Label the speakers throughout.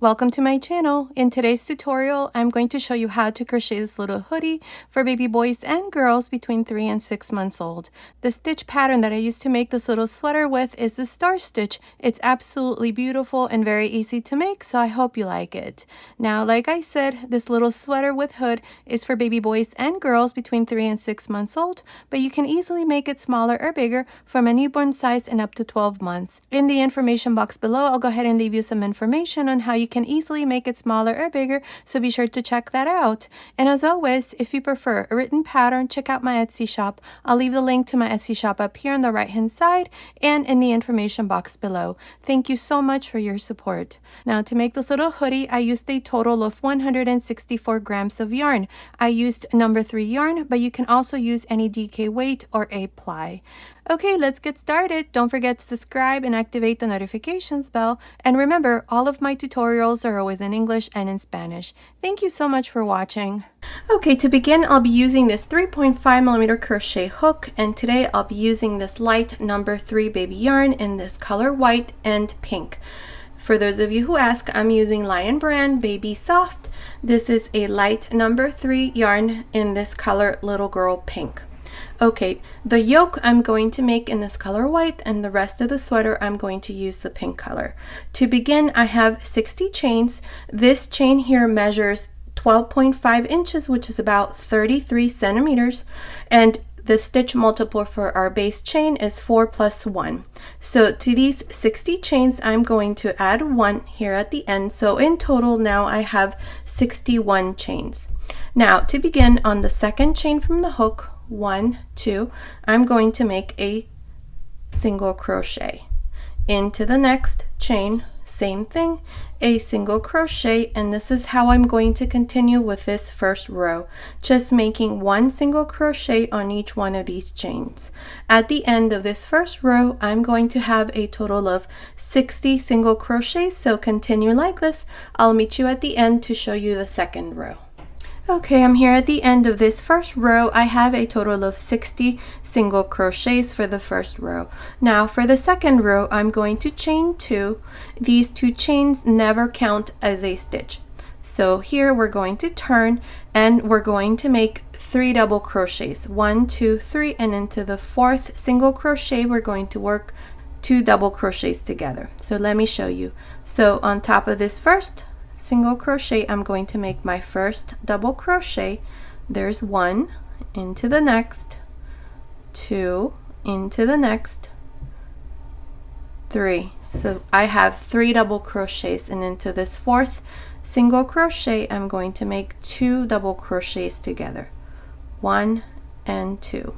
Speaker 1: Welcome to my channel. In today's tutorial, I'm going to show you how to crochet this little hoodie for baby boys and girls between 3 and 6 months old. The stitch pattern that I used to make this little sweater with is the star stitch. It's absolutely beautiful and very easy to make, so I hope you like it. Now, like I said, this little sweater with hood is for baby boys and girls between 3 and 6 months old, but you can easily make it smaller or bigger from a newborn size and up to 12 months. In the information box below, I'll go ahead and leave you some information on how you can easily make it smaller or bigger, so be sure to check that out. And as always, if you prefer a written pattern, check out my Etsy shop. I'll leave the link to my Etsy shop up here on the right hand side and in the information box below. Thank you so much for your support. Now, to make this little hoodie, I used a total of 164 grams of yarn. I used number 3 yarn, but you can also use any DK weight or a ply. Okay, let's get started. Don't forget to subscribe and activate the notifications bell. And remember, all of my tutorials are always in English and in Spanish. Thank you so much for watching. Okay, to begin, I'll be using this 3.5mm crochet hook, and today I'll be using this light number 3 baby yarn in this color white and pink. For those of you who ask, I'm using Lion Brand Baby Soft. This is a light number 3 yarn in this color Little Girl Pink. Okay, the yoke I'm going to make in this color white, and the rest of the sweater I'm going to use the pink color. To begin, I have 60 chains. This chain here measures 12.5 inches, which is about 33 centimeters, and the stitch multiple for our base chain is 4 plus 1. So to these 60 chains, I'm going to add 1 here at the end. So in total now I have 61 chains. Now to begin, on the second chain from the hook, 1, 2, I'm going to make a single crochet. Into the next chain, same thing, a single crochet, and this is how I'm going to continue with this first row, just making 1 single crochet on each one of these chains. At the end of this first row, I'm going to have a total of 60 single crochets, so continue like this. I'll meet you at the end to show you the second row. Okay, I'm here at the end of this first row. I have a total of 60 single crochets for the first row. Now for the second row, I'm going to chain 2. These 2 chains never count as a stitch. So here we're going to turn and we're going to make 3 double crochets. 1, 2, 3, and into the 4th single crochet, we're going to work 2 double crochets together. So let me show you. So on top of this first single crochet, I'm going to make my first double crochet. There's 1 into the next, 2 into the next, 3. So I have 3 double crochets, and into this 4th single crochet, I'm going to make 2 double crochets together, 1 and 2.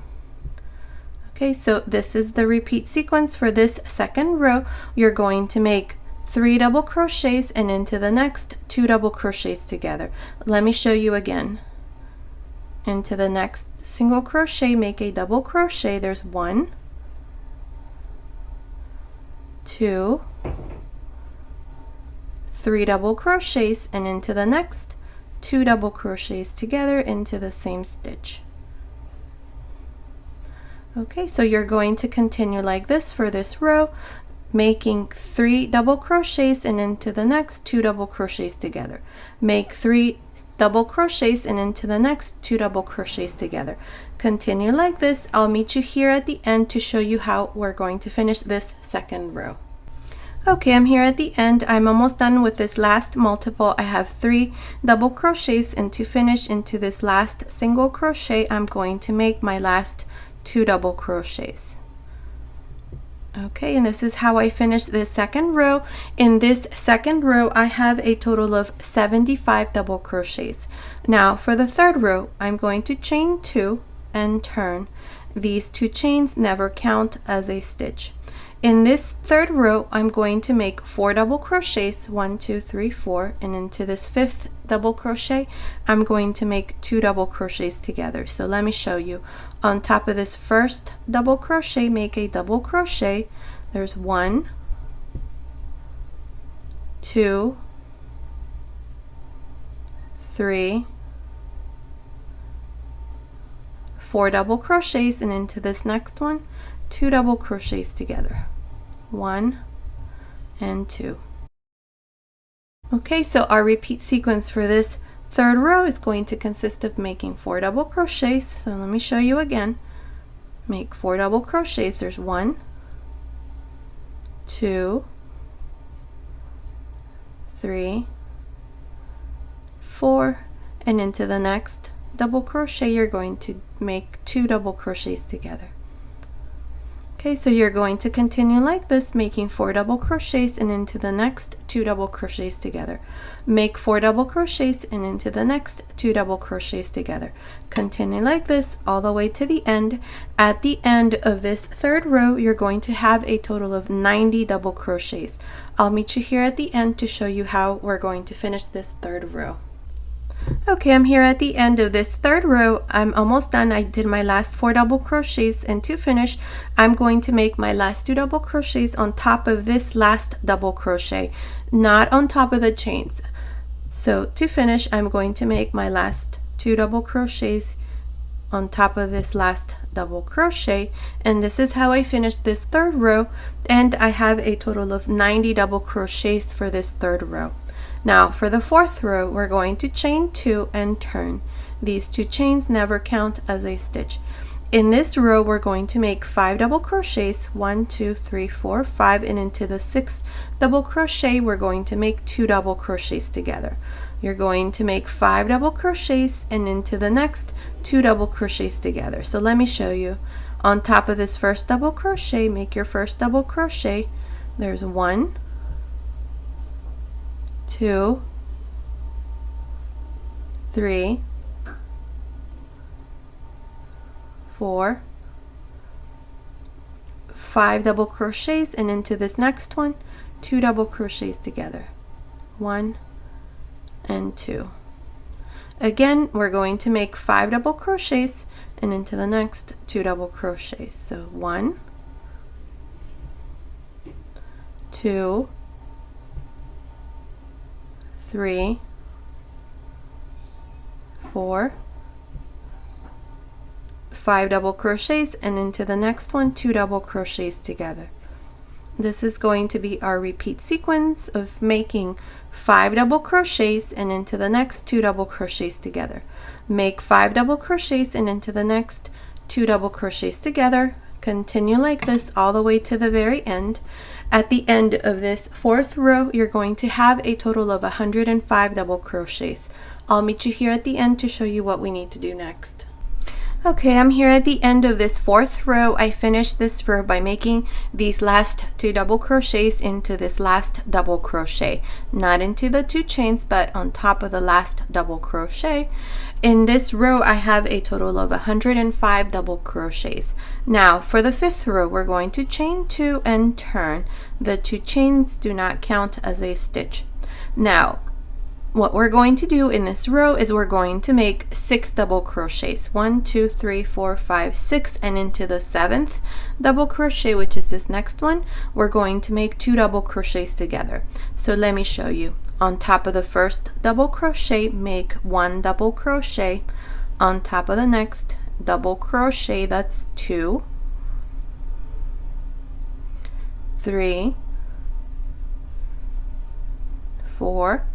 Speaker 1: Okay, so this is the repeat sequence for this second row. You're going to make 3 double crochets, and into the next 2 double crochets together. Let me show you again. Into the next single crochet, make a double crochet. There's 1, 2, 3 double crochets, and into the next 2 double crochets together into the same stitch. Okay, so you're going to continue like this for this row, making 3 double crochets, and into the next 2 double crochets together. Make 3 double crochets, and into the next 2 double crochets together. Continue like this. I'll meet you here at the end to show you how we're going to finish this second row. Okay, I'm here at the end. I'm almost done with this last multiple. I have 3 double crochets, and to finish into this last single crochet, I'm going to make my last 2 double crochets. Okay, and this is how I finish this second row. In this second row, I have a total of 75 double crochets. Now for the third row, I'm going to chain 2 and turn. These 2 chains never count as a stitch. In this third row, I'm going to make 4 double crochets, 1, 2, 3, 4, and into this 5th double crochet, I'm going to make 2 double crochets together. So let me show you. On top of this first double crochet, make a double crochet. There's 1, 2, 3, 4 double crochets, and into this next one, 2 double crochets together. 1 and 2. Okay, so our repeat sequence for this third row is going to consist of making 4 double crochets. So let me show you again. Make 4 double crochets. There's 1, 2, 3, 4, and into the next double crochet you're going to make 2 double crochets together. Okay, so you're going to continue like this, making 4 double crochets and into the next 2 double crochets together. Make 4 double crochets and into the next 2 double crochets together. Continue like this all the way to the end. At the end of this third row, you're going to have a total of 90 double crochets. I'll meet you here at the end to show you how we're going to finish this third row. Okay, I'm here at the end of this third row. I'm almost done. I did my last 4 double crochets, and to finish I'm going to make my last 2 double crochets on top of this last double crochet, not on top of the chains. So to finish I'm going to make my last 2 double crochets on top of this last double crochet, and this is how I finished this third row, and I have a total of 90 double crochets for this third row. Now for the fourth row, we're going to chain 2 and turn. These 2 chains never count as a stitch. In this row, we're going to make 5 double crochets, 1, 2, 3, 4, 5, and into the 6th double crochet, we're going to make 2 double crochets together. You're going to make 5 double crochets and into the next 2 double crochets together. So let me show you. On top of this first double crochet, make your first double crochet. There's 1, 2, 3, 4, 5 double crochets, and into this next one 2 double crochets together, 1 and 2. Again, we're going to make 5 double crochets and into the next 2 double crochets. So 1, 2, 3, 4, 5 double crochets, and into the next one 2 double crochets together. This is going to be our repeat sequence of making 5 double crochets and into the next 2 double crochets together. Make 5 double crochets and into the next 2 double crochets together. Continue like this all the way to the very end. At the end of this fourth row, you're going to have a total of 105 double crochets. I'll meet you here at the end to show you what we need to do next. Okay, I'm here at the end of this fourth row. I finished this row by making these last 2 double crochets into this last double crochet, not into the 2 chains, but on top of the last double crochet. In this row, I have a total of 105 double crochets. Now, for the fifth row, we're going to chain 2 and turn. The 2 chains do not count as a stitch. Now, what we're going to do in this row is we're going to make 6 double crochets, 1, 2, 3, 4, 5, 6, and into the 7th double crochet, which is this next one, we're going to make 2 double crochets together. So let me show you. On top of the first double crochet, make 1 double crochet. On top of the next double crochet, that's 2, 3, 4,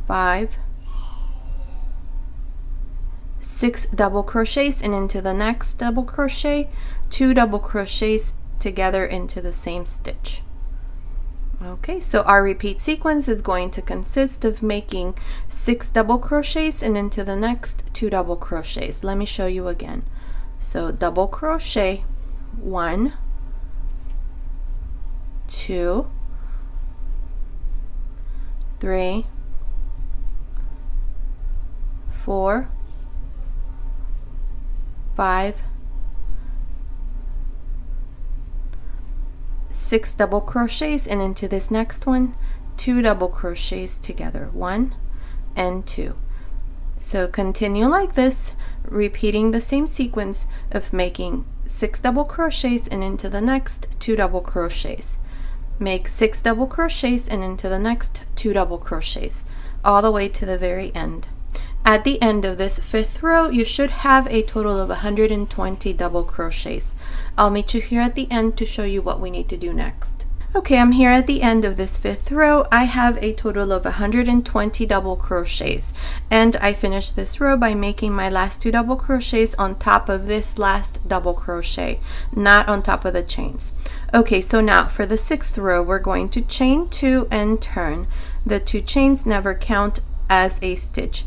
Speaker 1: 5, 6 double crochets, and into the next double crochet 2 double crochets together into the same stitch. Okay, so our repeat sequence is going to consist of making 6 double crochets and into the next 2 double crochets. Let me show you again. So double crochet, 1, 2, 3, 4, 5, 6 double crochets, and into this next one 2 double crochets together, 1 and 2. So continue like this, repeating the same sequence of making 6 double crochets and into the next 2 double crochets. Make 6 double crochets and into the next 2 double crochets all the way to the very end. At the end of this fifth row, you should have a total of 120 double crochets. I'll meet you here at the end to show you what we need to do next. Okay, I'm here at the end of this 5th row. I have a total of 120 double crochets, and I finished this row by making my last 2 double crochets on top of this last double crochet, not on top of the chains. Okay, so now for the 6th row, we're going to chain 2 and turn. The 2 chains never count as a stitch.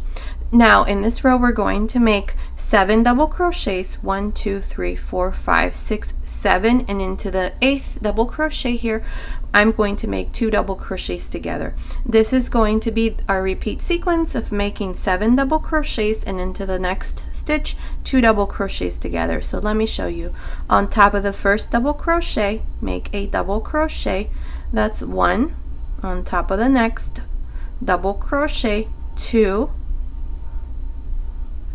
Speaker 1: Now in this row we're going to make 7 double crochets, 1 2 3 4 5 6 7, and into the 8th double crochet here I'm going to make 2 double crochets together. This is going to be our repeat sequence of making 7 double crochets, and into the next stitch 2 double crochets together. So let me show you. On top of the first double crochet, make a double crochet, that's 1. On top of the next double crochet, 2,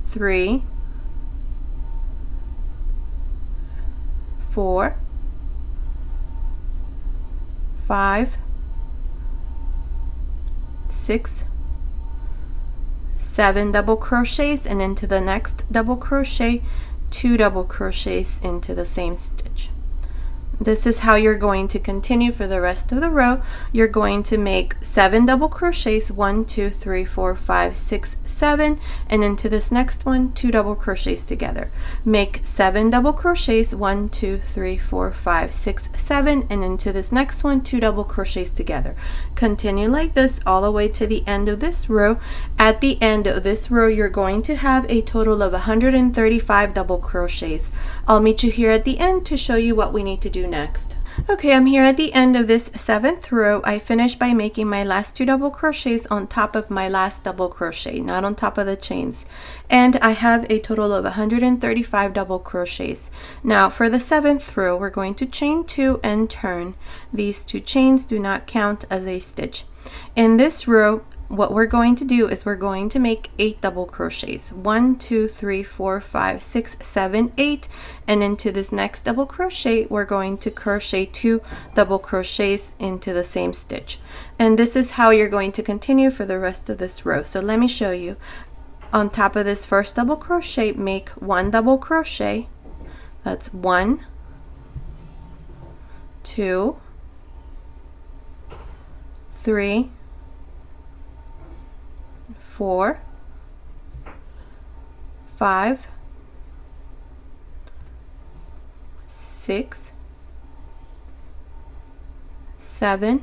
Speaker 1: 3, 4, 5, 6, 7 double crochets, and into the next double crochet 2 double crochets into the same stitch. This is how you're going to continue for the rest of the row. You're going to make 7 double crochets, 1 2 3 4 5 6 7, and into this next one 2 double crochets together. Make 7 double crochets, 1 2 3 4 5 6 7, and into this next one 2 double crochets together. Continue like this all the way to the end of this row. At the end of this row you're going to have a total of 135 double crochets. I'll meet you here at the end to show you what we need to do next. Okay, I'm here at the end of this 7th row. I finished by making my last 2 double crochets on top of my last double crochet, not on top of the chains, and I have a total of 135 double crochets. Now for the 7th row we're going to chain 2 and turn. These 2 chains do not count as a stitch. In this row what we're going to do is we're going to make 8 double crochets, 1 2 3 4 5 6 7 8, and into this next double crochet we're going to crochet 2 double crochets into the same stitch. And this is how you're going to continue for the rest of this row. So let me show you. On top of this first double crochet, make 1 double crochet, that's 1 2 3 4 5 6 7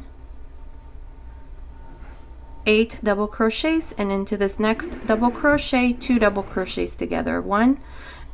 Speaker 1: 8 double crochets, and into this next double crochet 2 double crochets together, 1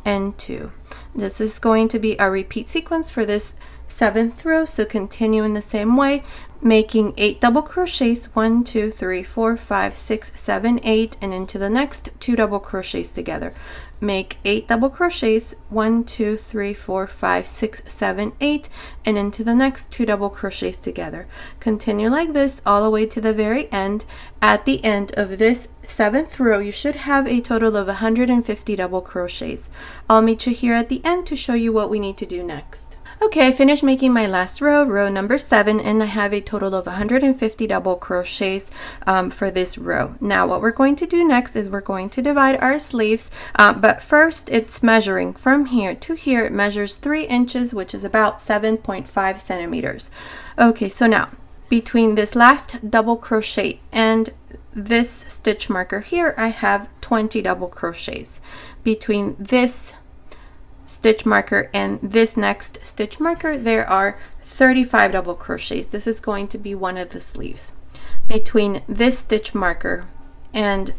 Speaker 1: and 2. This is going to be a repeat sequence for this 7th row, so continue in the same way, making 8 double crochets, 1 2 3 4 5 6 7 8, and into the next 2 double crochets together. Make 8 double crochets, 1 2 3 4 5 6 7 8, and into the next 2 double crochets together. Continue like this all the way to the very end. At the end of this 7th row you should have a total of 150 double crochets. I'll meet you here at the end to show you what we need to do next. Okay, I finished making my last row, row number 7, and I have a total of 150 double crochets for this row. Now what we're going to do next is we're going to divide our sleeves, but first it's measuring from here to here. It measures 3 inches, which is about 7.5 centimeters. Okay, so now between this last double crochet and this stitch marker here, I have 20 double crochets. Between this stitch marker and this next stitch marker there are 35 double crochets. This is going to be one of the sleeves. Between this stitch marker and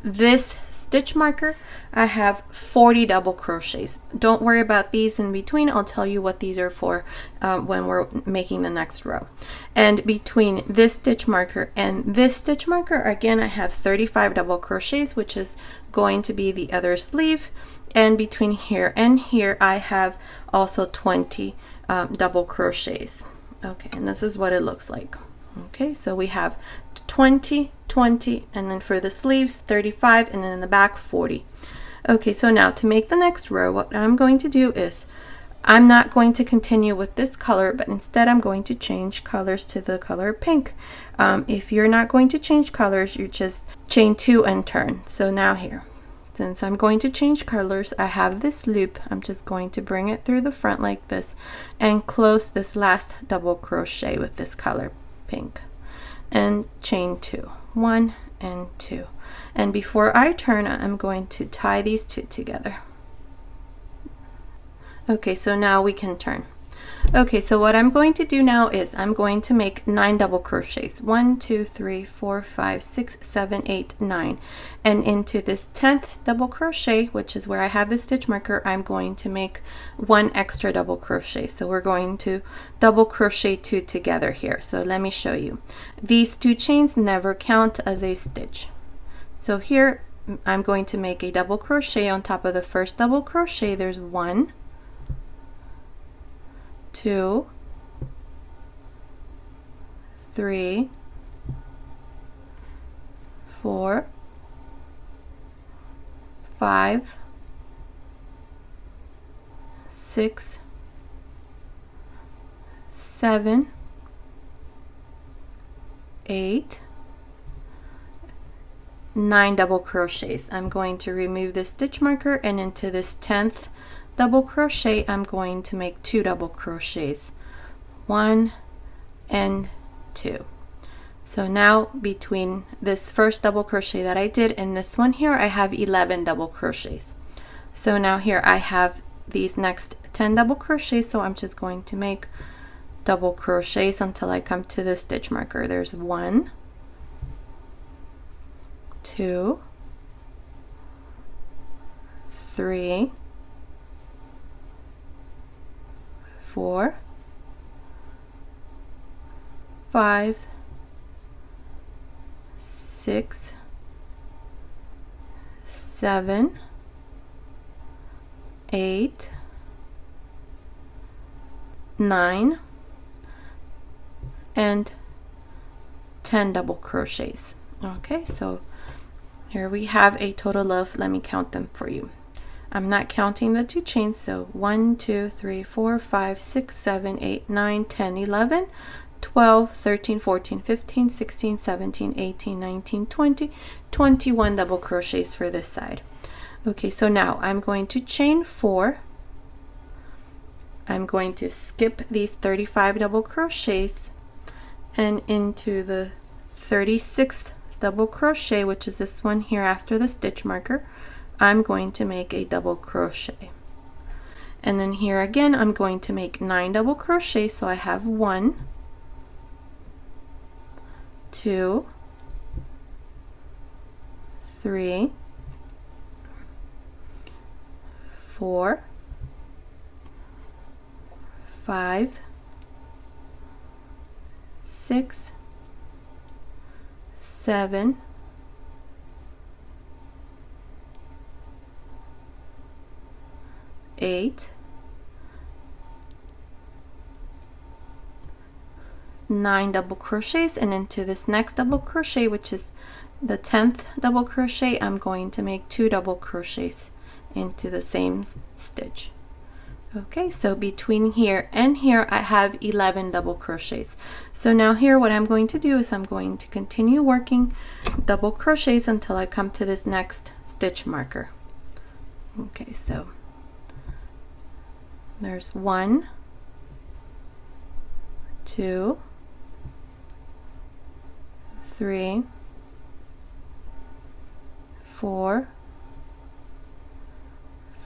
Speaker 1: this stitch marker I have 40 double crochets. Don't worry about these in between. I'll tell you what these are for when we're making the next row. And between this stitch marker and this stitch marker again I have 35 double crochets, which is going to be the other sleeve. And between here and here I have also 20 double crochets. Okay, and this is what it looks like. Okay, so we have 20, 20, and then for the sleeves 35, and then in the back 40. Okay, so now to make the next row, what I'm going to do is I'm not going to continue with this color, but instead I'm going to change colors to the color pink. If you're not going to change colors, you just chain 2 and turn. So now here, since I'm going to change colors, I have this loop. I'm just going to bring it through the front like this and close this last double crochet with this color pink and chain 2, 1 and 2. And before I turn, I'm going to tie these two together. Okay, so now we can turn. Okay, so what I'm going to do now is I'm going to make 9 double crochets. 1, 2, 3, 4, 5, 6, 7, 8, 9. And into this 10th double crochet, which is where I have the stitch marker, I'm going to make 1 extra double crochet. So we're going to double crochet 2 together here. So let me show you. These 2 chains never count as a stitch. So here I'm going to make a double crochet on top of the first double crochet. There's 1, 2, 3, 4, 5, 6, 7, 8, 9 double crochets. I'm going to remove the stitch marker, and into this 10th double crochet I'm going to make 2 double crochets, 1 and 2. So now between this first double crochet that I did and this one here, I have 11 double crochets. So now here I have these next 10 double crochets, so I'm just going to make double crochets until I come to the stitch marker. There's 1, 2, 3, 4, 5, 6, 7, 8, 9, and 10 double crochets. Okay, so here we have a total of, let me count them for you. I'm not counting the 2 chains, so 1, 2, 3, 4, 5, 6, 7, 8, 9, 10, 11, 12, 13, 14, 15, 16, 17, 18, 19, 20, 21 double crochets for this side. Okay, so now I'm going to chain 4. I'm going to skip these 35 double crochets and into the 36th double crochet, which is this one here after the stitch marker, I'm going to make a double crochet. And then here again I'm going to make 9 double crochets, so I have 1, 2, 3, 4, 5, 6, 7, 8, 9 double crochets, and into this next double crochet, which is the 10th double crochet, I'm going to make 2 double crochets into the same stitch. Okay, so between here and here I have 11 double crochets. So now here what I'm going to do is I'm going to continue working double crochets until I come to this next stitch marker. Okay, so there's 1, 2, 3, 4,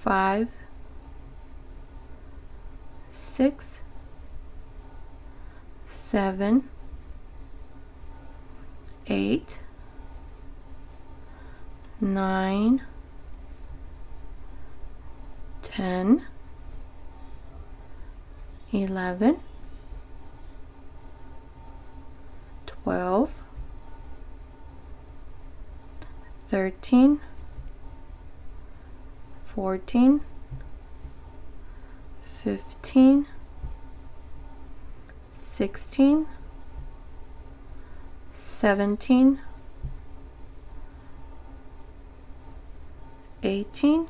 Speaker 1: 5, 6, 7, 8, 9, 10, 11, 12, 13, 14, 15, 16, 17, 18,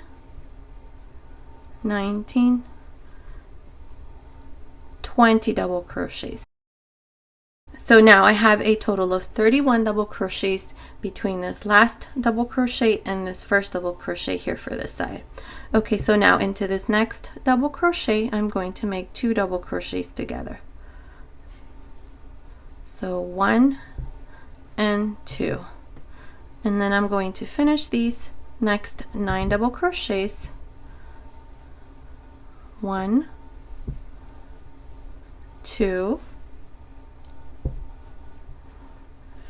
Speaker 1: 19, 20 double crochets. So now I have a total of 31 double crochets between this last double crochet and this first double crochet here for this side. Okay, so now into this next double crochet, I'm going to make 2 double crochets together. So 1 and 2. And then I'm going to finish these next 9 double crochets. 1, 2,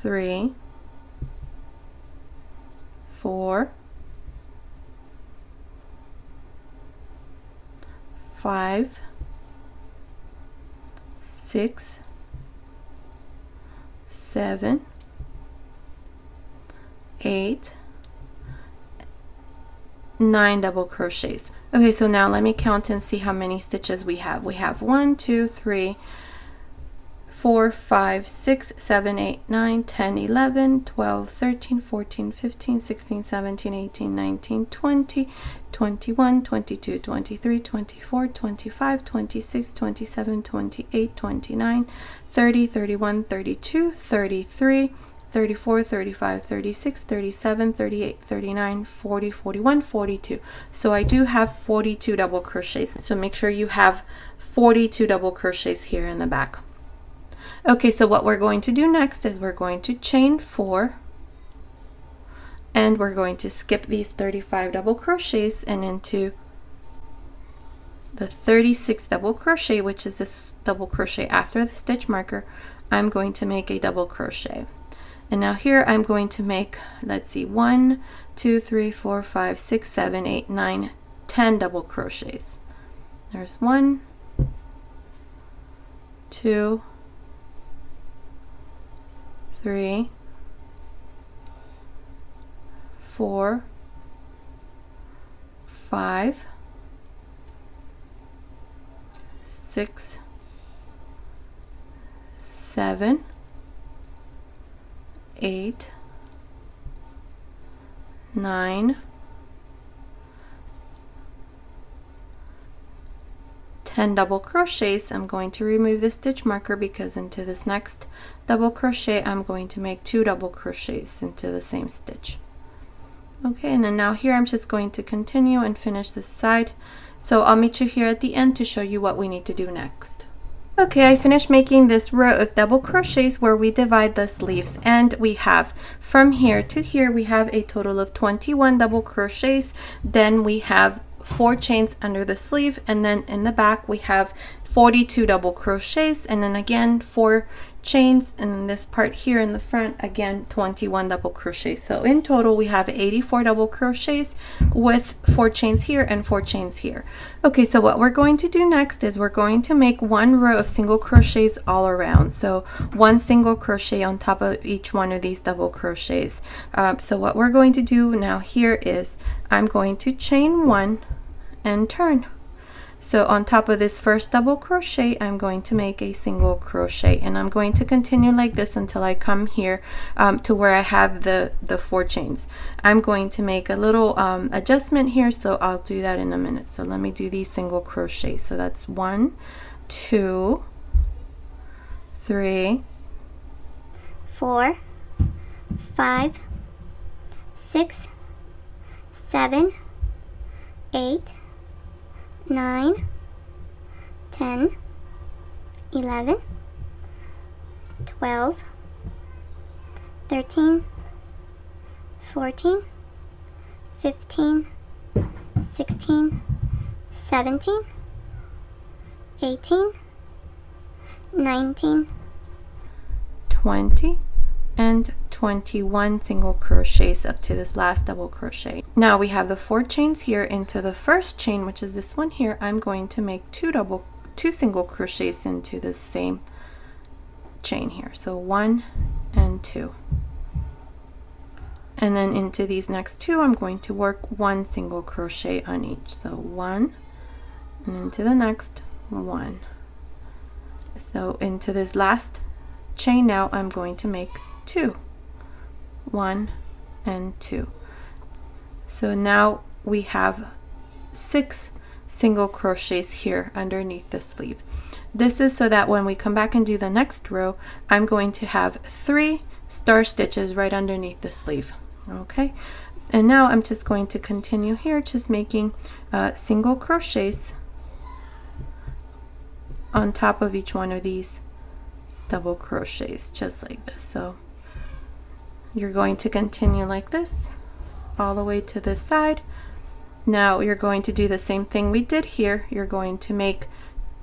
Speaker 1: 3, 4, 5, 6, 7, 8, 9 double crochets. Okay, so now let me count and see how many stitches we have. We have 1, 2, 3, 4, 5, 6, 7, 8, 9, 10, 11, 12, 13, 14, 15, 16, 17, 18, 19, 20, 21, 22, 23, 24, 25, 26, 27, 28, 29, 30, 31, 32, 33, 34, 35, 36, 37, 38, 39, 40, 41, 42. So I do have 42 double crochets. So make sure you have 42 double crochets here in the back. Okay, so what we're going to do next is we're going to chain 4 and we're going to skip these 35 double crochets and into the 36th double crochet, which is this double crochet after the stitch marker. I'm going to make a double crochet. And now here I'm going to make, let's see, 1, 2, 3, 4, 5, 6, 7, 8, 9, 10 double crochets. There's 1, 2, 3, 4, 5, 6, 7, 8, 9, 10 double crochets. I'm going to remove the stitch marker because into this next double crochet I'm going to make 2 double crochets into the same stitch. Okay, and then now here I'm just going to continue and finish this side. So I'll meet you here at the end to show you what we need to do next. Okay, I finished making this row of double crochets where we divide the sleeves, and we have from here to here we have a total of 21 double crochets. Then we have 4 chains under the sleeve, and then in the back we have 42 double crochets, and then again 4 chains, and this part here in the front again 21 double crochets. So in total we have 84 double crochets with 4 chains here and 4 chains here. Okay, so what we're going to do next is we're going to make 1 row of single crochets all around. So 1 single crochet on top of each one of these double crochets. So what we're going to do now here is I'm going to chain 1 and turn. So on top of this first double crochet I'm going to make a single crochet, and I'm going to continue like this until I come here to where I have the 4 chains. I'm going to make a little adjustment here, so I'll do that in a minute. So let me do these single crochets. So that's 1, 2, 3,
Speaker 2: 4, 5, 6, 7, 8, 9, 10, 11, 12, 13, 14, 15, 16, 17, 18, 19,
Speaker 1: 20, and 21 single crochets up to this last double crochet. Now we have the 4 chains here. Into the first chain, which is this one here, I'm going to make 2 single crochets into the same chain here. So 1 and 2. And then into these next 2 I'm going to work 1 single crochet on each. So 1, and into the next 1. So into this last chain now I'm going to make 2, 1 and 2. So now we have 6 single crochets here underneath the sleeve. This is so that when we come back and do the next row, I'm going to have 3 star stitches right underneath the sleeve. Okay, and now I'm just going to continue here, just making single crochets on top of each one of these double crochets, just like this. So you're going to continue like this all the way to this side. Now you're going to do the same thing we did here. You're going to make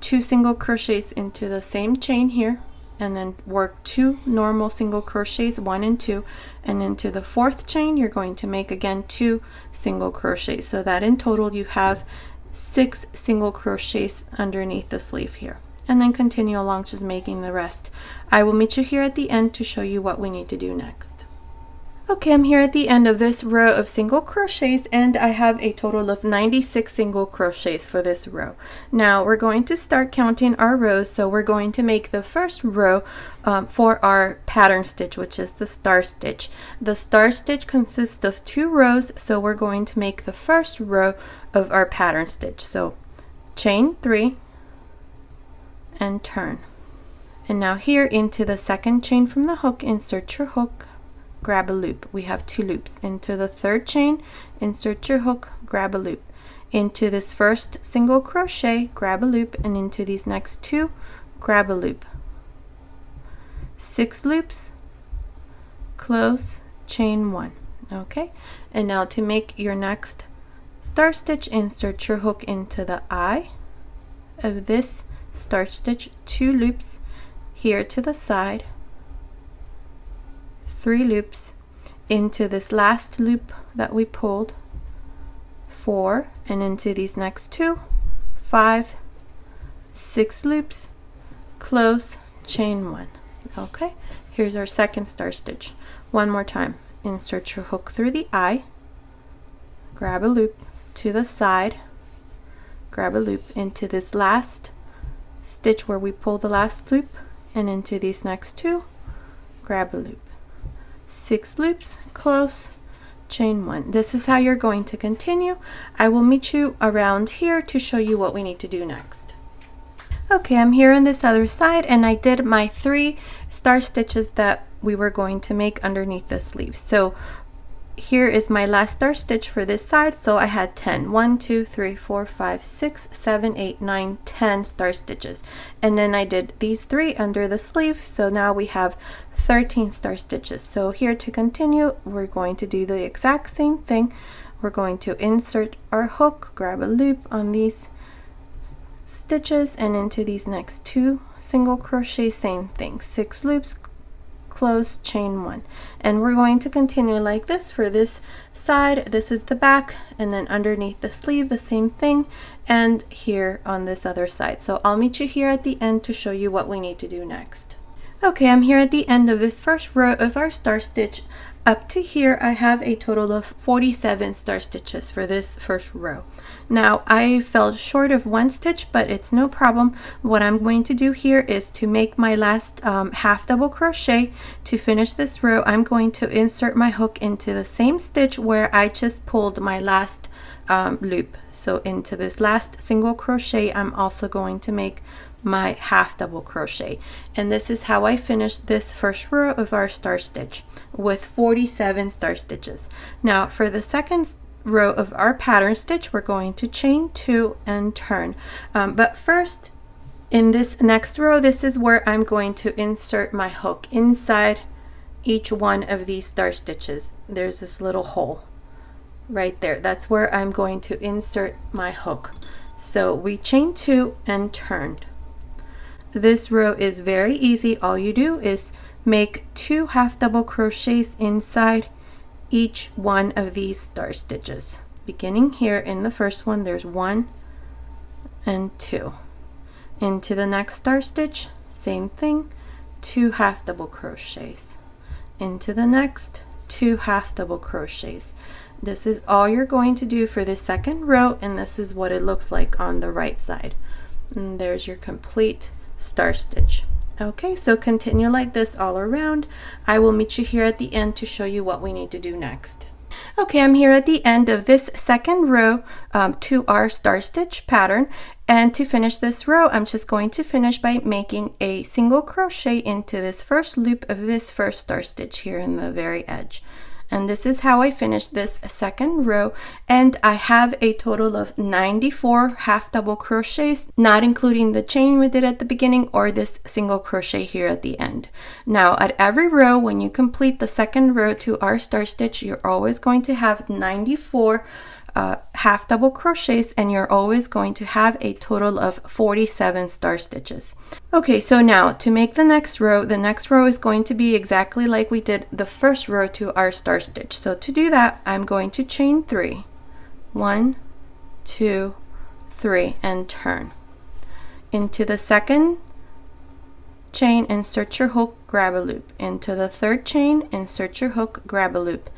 Speaker 1: 2 single crochets into the same chain here, and then work 2 normal single crochets, 1 and 2, and into the 4th chain you're going to make again 2 single crochets, so that in total you have 6 single crochets underneath the sleeve here. And then continue along just making the rest. I will meet you here at the end to show you what we need to do next. Okay, I'm here at the end of this row of single crochets, and I have a total of 96 single crochets for this row. Now we're going to start counting our rows, so we're going to make the first row for our pattern stitch, which is the star stitch. The star stitch consists of 2 rows, so we're going to make the first row of our pattern stitch. So chain 3 and turn. And now here into the second chain from the hook, insert your hook, grab a loop. We have 2 loops. Into the 3rd chain, insert your hook, grab a loop. Into this first single crochet, grab a loop, and into these next 2, grab a loop. 6 loops, close, chain 1. Okay, and now to make your next star stitch, insert your hook into the eye of this star stitch, 2 loops here to the side, 3 loops into this last loop that we pulled, 4, and into these next 2, 5, 6 loops, close, chain 1. Okay, here's our second star stitch. One more time, insert your hook through the eye, grab a loop to the side, grab a loop into this last stitch where we pull the last loop, and into these next 2, grab a loop. 6 loops, close, chain 1. This is how you're going to continue. I will meet you around here to show you what we need to do next. Okay, I'm here on this other side, and I did my 3 star stitches that we were going to make underneath the sleeve. So here is my last star stitch for this side. So I had 10. 1, 2, 3, 4, 5, 6, 7, 8, 9, 10 star stitches. And then I did these 3 under the sleeve. So now we have 13 star stitches. So here to continue, we're going to do the exact same thing. We're going to insert our hook, grab a loop on these stitches, and into these next 2 single crochet, same thing, 6 loops, close, chain 1. And we're going to continue like this for this side. This is the back, and then underneath the sleeve the same thing, and here on this other side. So I'll meet you here at the end to show you what we need to do next. Okay, I'm here at the end of this first row of our star stitch. Up to here I have a total of 47 star stitches for this first row. Now I fell short of 1 stitch, but it's no problem. What I'm going to do here is to make my last half double crochet. To finish this row, I'm going to insert my hook into the same stitch where I just pulled my last loop. So into this last single crochet, I'm also going to make my half double crochet, and this is how I finished this first row of our star stitch with 47 star stitches. Now for the second row of our pattern stitch, we're going to chain 2 and turn, but first in this next row, this is where I'm going to insert my hook inside each one of these star stitches. There's this little hole right there. That's where I'm going to insert my hook. So we chain 2 and turned. This row is very easy. All you do is make 2 half double crochets inside each one of these star stitches. Beginning here in the first one, there's 1 and 2. Into the next star stitch, same thing, 2 half double crochets. Into the next, 2 half double crochets. This is all you're going to do for the second row, and this is what it looks like on the right side. And there's your complete star stitch. Okay, so continue like this all around. I will meet you here at the end to show you what we need to do next. Okay, I'm here at the end of this second row to our star stitch pattern, and to finish this row I'm just going to finish by making a single crochet into this first loop of this first star stitch here in the very edge. And this is how I finished this second row, and I have a total of 94 half double crochets, not including the chain we did at the beginning or this single crochet here at the end. Now at every row, when you complete the second row to our star stitch, you're always going to have 94 half double crochets, and you're always going to have a total of 47 star stitches. Okay, so now to make the next row is going to be exactly like we did the first row to our star stitch. So to do that, I'm going to chain 3. 1, 2, 3, and turn. Into the second chain, insert your hook, grab a loop. Into the third chain, insert your hook, grab a loop.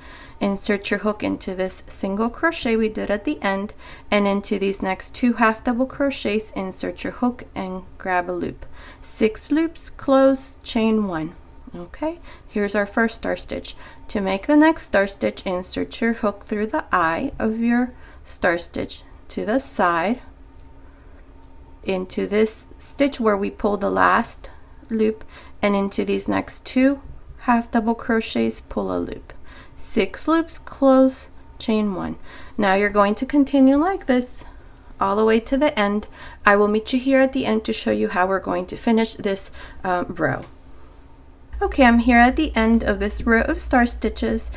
Speaker 1: Insert your hook into this single crochet we did at the end, and into these next 2 half double crochets, insert your hook and grab a loop. 6 loops, close, chain 1. Okay, here's our first star stitch. To make the next star stitch, insert your hook through the eye of your star stitch to the side, into this stitch where we pull the last loop, and into these next 2 half double crochets, pull a loop. 6 loops, close, chain 1. Now you're going to continue like this all the way to the end. I will meet you here at the end to show you how we're going to finish this row. Okay, I'm here at the end of this row of star stitches.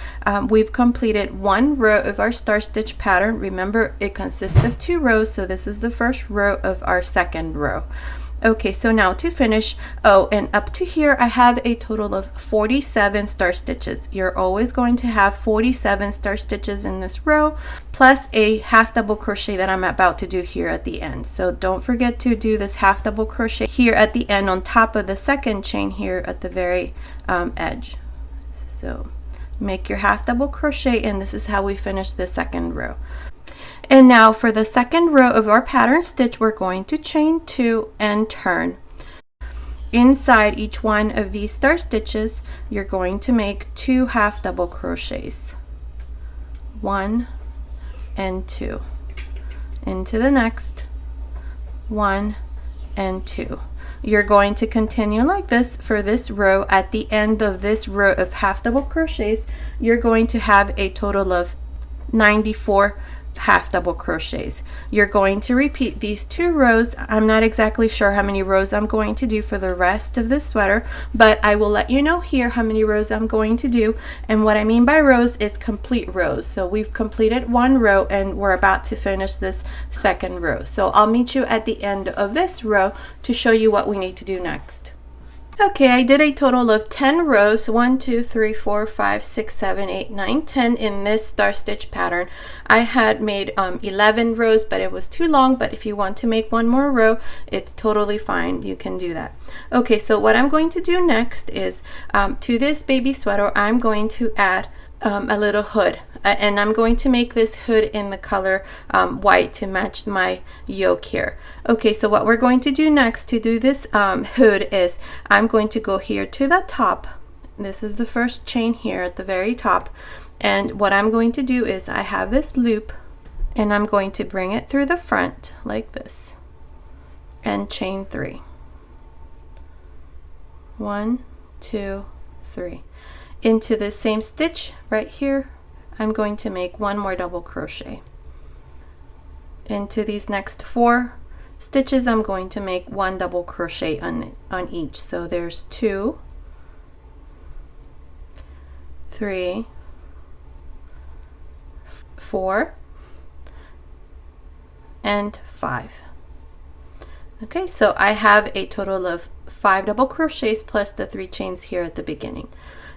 Speaker 1: We've completed 1 row of our star stitch pattern. Remember, it consists of 2 rows, so this is the first row of our second row. Okay, so now to finish, and up to here I have a total of 47 star stitches. You're always going to have 47 star stitches in this row, plus a half double crochet that I'm about to do here at the end. So don't forget to do this half double crochet here at the end on top of the second chain here at the very edge. So make your half double crochet, and this is how we finish the second row. And now for the second row of our pattern stitch, we're going to chain 2 and turn. Inside each one of these star stitches, you're going to make 2 half double crochets. 1 and 2. Into the next, 1 and 2. You're going to continue like this for this row. At the end of this row of half double crochets, you're going to have a total of 94 half double crochets. You're going to repeat these 2 rows. I'm not exactly sure how many rows I'm going to do for the rest of this sweater, but I will let you know here how many rows I'm going to do. And what I mean by rows is complete rows. So we've completed 1 row and we're about to finish this second row. So I'll meet you at the end of this row to show you what we need to do next. Okay, I did a total of 10 rows, 1, 2, 3, 4, 5, 6, 7, 8, 9, 10 in this star stitch pattern. I had made 11 rows, but it was too long, but if you want to make 1 more row, it's totally fine. You can do that. Okay, so what I'm going to do next is to this baby sweater, I'm going to add a little hood, and I'm going to make this hood in the color white to match my yoke here. Okay, so what we're going to do next to do this hood is I'm going to go here to the top. This is the first chain here at the very top, and what I'm going to do is I have this loop and I'm going to bring it through the front like this and chain 3. 1, 2, 3. Into the same stitch right here, I'm going to make 1 more double crochet. Into these next 4 stitches, I'm going to make 1 double crochet on each. So there's 2, 3, 4, and 5. Okay, so I have a total of 5 double crochets plus the 3 chains here at the beginning.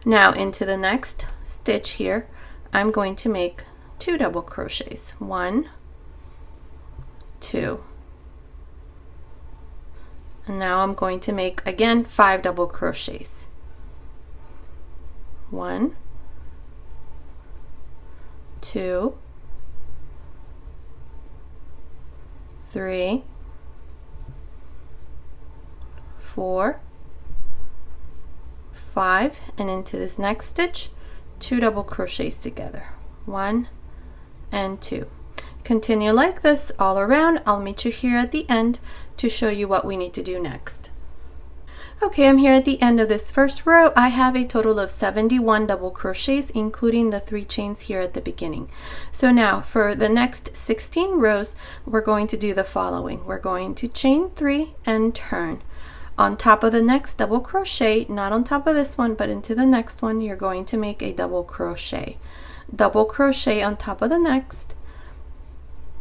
Speaker 1: Now into the next stitch here, I'm going to make 2 double crochets. 1, 2, and now I'm going to make again 5 double crochets. 1, 2, 3, 4, 5, and into this next stitch 2 double crochets together. 1 and 2. Continue like this all around. I'll meet you here at the end to show you what we need to do next. Okay, I'm here at the end of this first row. I have a total of 71 double crochets, including the 3 chains here at the beginning. So now for the next 16 rows, we're going to do the following. We're going to chain 3 and turn. On top of the next double crochet, not on top of this one, but into the next one, you're going to make a double crochet. Double crochet on top of the next,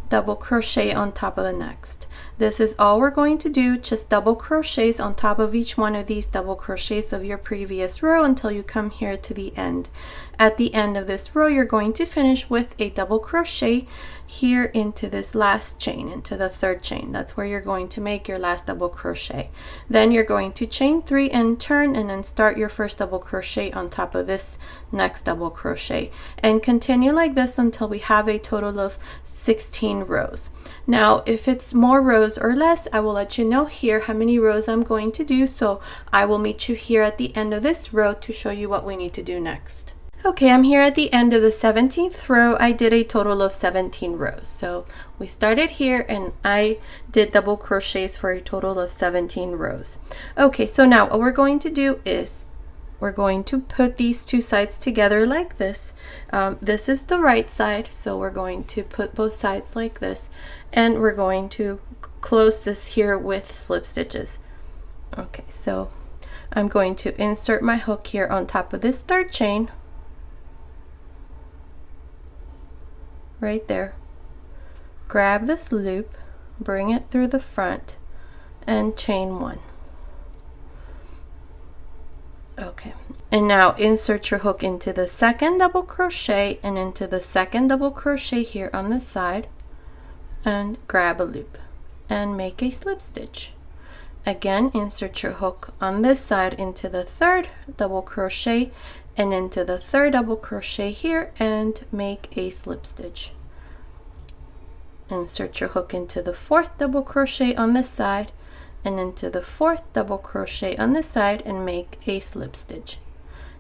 Speaker 1: double crochet on top of the next. This is all we're going to do, just double crochets on top of each one of these double crochets of your previous row until you come here to the end. At the end of this row, you're going to finish with a double crochet here into this last chain, into the 3rd chain. That's where you're going to make your last double crochet. Then you're going to chain 3 and turn, and then start your first double crochet on top of this next double crochet, and continue like this until we have a total of 16 rows. Now if it's more rows or less, I will let you know here how many rows I'm going to do, so I will meet you here at the end of this row to show you what we need to do next. Okay, I'm here at the end of the 17th row. I did a total of 17 rows. So we started here and I did double crochets for a total of 17 rows. Okay, so now what we're going to do is we're going to put these 2 sides together like this. This is the right side, so we're going to put both sides like this, and we're going to close this here with slip stitches. Okay, so I'm going to insert my hook here on top of this 3rd chain, right there. Grab this loop, bring it through the front, and chain 1. Okay, and now insert your hook into the 2nd double crochet and into the 2nd double crochet here on the side, and grab a loop and make a slip stitch. Again, insert your hook on this side into the 3rd double crochet and into the 3rd double crochet here and make a slip stitch. Insert your hook into the 4th double crochet on this side and into the 4th double crochet on this side and make a slip stitch.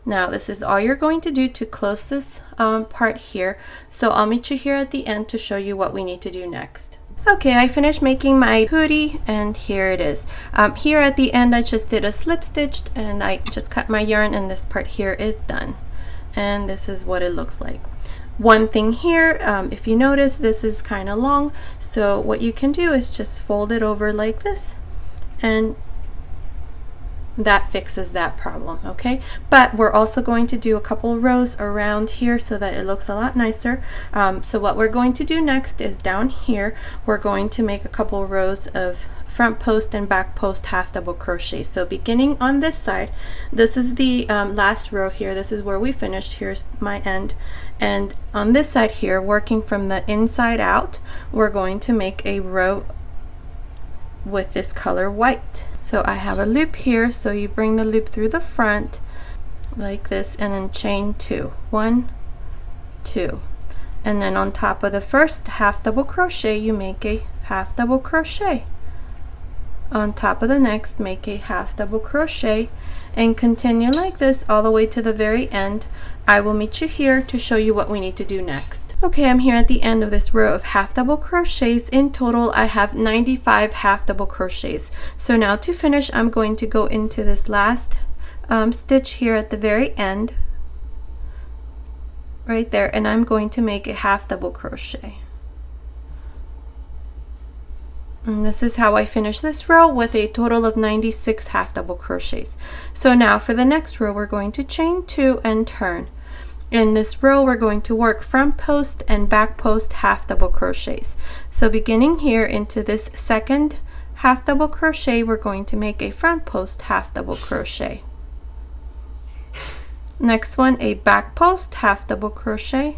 Speaker 1: Now this is all you're going to do to close this part here, so I'll meet you here at the end to show you what we need to do next. Okay, I finished making my hoodie and here it is. Here at the end I just did a slip stitch and I just cut my yarn, and this part here is done, and this is what it looks like. One thing here, if you notice, this is kind of long, so what you can do is just fold it over like this, and that fixes that problem. Okay, but we're also going to do a couple rows around here so that it looks a lot nicer. So what we're going to do next is down here we're going to make a couple rows of front post and back post half double crochet. So beginning on this side, this is the last row here, this is where we finished. Here's my end, and on this side here, working from the inside out, we're going to make a row with this color white. So I have a loop here, so you bring the loop through the front like this and then chain 2, 1, 2, and then on top of the first half double crochet you make a half double crochet. On top of the next, make a half double crochet and continue like this all the way to the very end. I will meet you here to show you what we need to do next. Okay, I'm here at the end of this row of half double crochets. In total I have 95 half double crochets. So now to finish, I'm going to go into this last stitch here at the very end right there, and I'm going to make a half double crochet. And this is how I finish this row with a total of 96 half double crochets. So now for the next row, we're going to chain 2 and turn. In this row, we're going to work front post and back post half double crochets. So beginning here into this 2nd half double crochet, we're going to make a front post half double crochet. Next one, a back post half double crochet.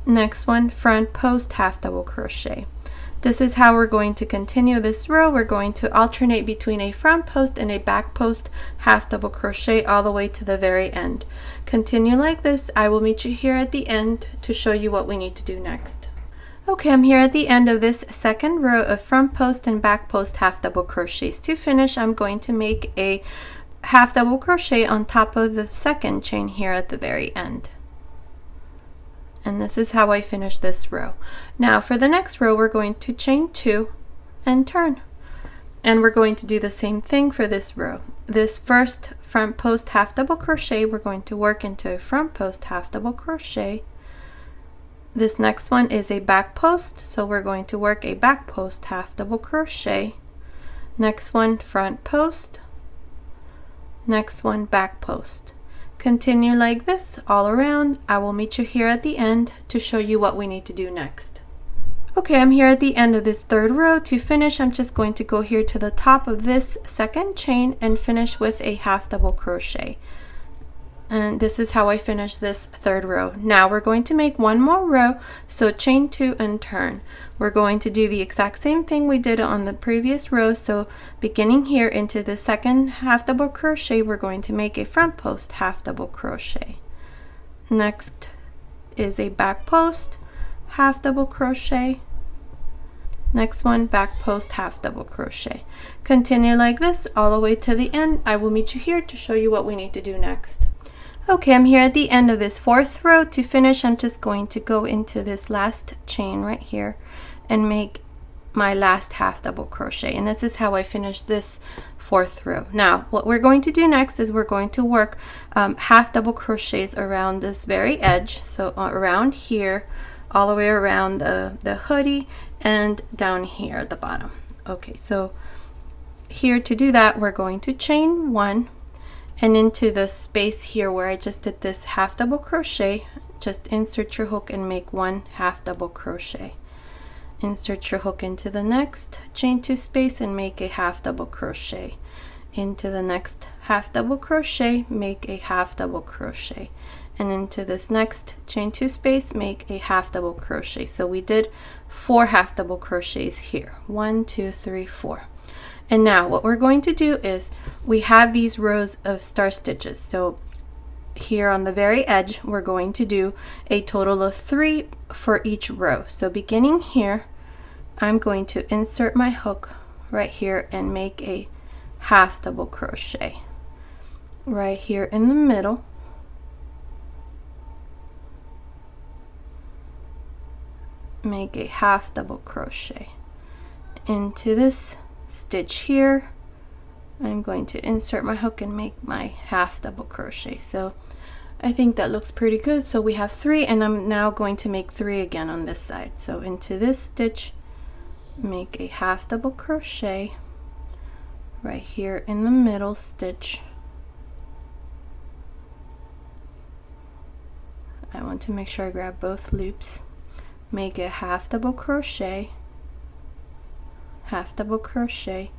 Speaker 1: Next one, front post half double crochet. This is how we're going to continue this row. We're going to alternate between a front post and a back post half double crochet all the way to the very end. Continue like this. I will meet you here at the end to show you what we need to do next. Okay, I'm here at the end of this 2nd row of front post and back post half double crochets. To finish, I'm going to make a half double crochet on top of the 2nd chain here at the very end. And this is how I finish this row. Now for the next row, we're going to chain 2 and turn. And we're going to do the same thing for this row. This first front post half double crochet, we're going to work into a front post half double crochet. This next one is a back post, so we're going to work a back post half double crochet. Next one, front post. Next one, back post. Continue like this all around. I will meet you here at the end to show you what we need to do next. Okay, I'm here at the end of this third row. To finish, I'm just going to go here to the top of this second chain and finish with a half double crochet. And this is how I finish this third row. Now we're going to make one more row, so chain 2 and turn. We're going to do the exact same thing we did on the previous row. So beginning here into the second half double crochet, we're going to make a front post half double crochet. Next is a back post half double crochet. Next one, back post half double crochet. Continue like this all the way to the end. I will meet you here to show you what we need to do next. Okay, I'm here at the end of this fourth row. To finish, I'm just going to go into this last chain right here and make my last half double crochet. And this is how I finish this fourth row. Now, what we're going to do next is we're going to work half double crochets around this very edge. So around here, all the way around the hoodie and down here at the bottom. Okay, so here to do that, we're going to chain 1 and into the space here where I just did this half double crochet, just insert your hook and make 1 half double crochet. Insert your hook into the next chain 2 space and make a half double crochet. Into the next half double crochet, make a half double crochet. And into this next chain 2 space, make a half double crochet. So we did 4 half double crochets here. 1, 2, 3, 4. And now what we're going to do is we have these rows of star stitches. So here on the very edge, we're going to do a total of 3 for each row. So beginning here, I'm going to insert my hook right here and make a half double crochet right here in the middle. Make a half double crochet into this stitch here. I'm going to insert my hook and make my half double crochet. So I think that looks pretty good. So we have 3, and I'm now going to make 3 again on this side. So into this stitch, make a half double crochet right here in the middle stitch. I want to make sure I grab both loops. Make a half double crochet, half double crochet,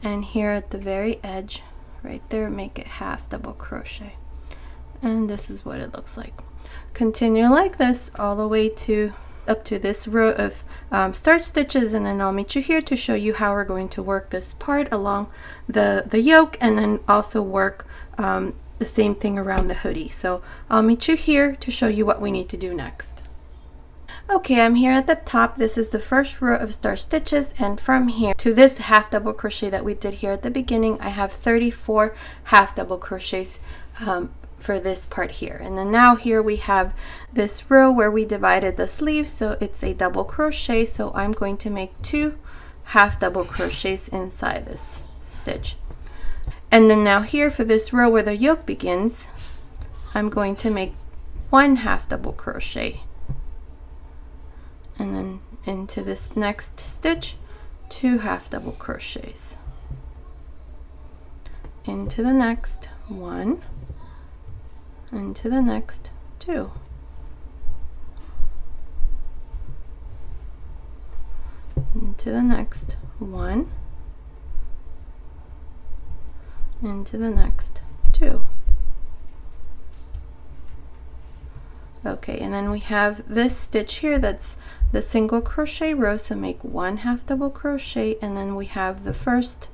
Speaker 1: and here at the very edge right there, make it half double crochet. And this is what it looks like. Continue like this all the way to up to this row of start stitches, and then I'll meet you here to show you how we're going to work this part along the yoke, and then also work the same thing around the hoodie. So I'll meet you here to show you what we need to do next. Okay, I'm here at the top. This is the first row of star stitches, and from here to this half double crochet that we did here at the beginning, I have 34 half double crochets for this part here. And then now here we have this row where we divided the sleeve, so it's a double crochet. So I'm going to make 2 half double crochets inside this stitch. And then now here for this row where the yoke begins, I'm going to make 1 half double crochet. And then into this next stitch, 2 half double crochets. Into the next 1, into the next 2. Into the next 1, into the next 2. Okay, and then we have this stitch here that's the single crochet row, so make 1 half double crochet, and then we have the first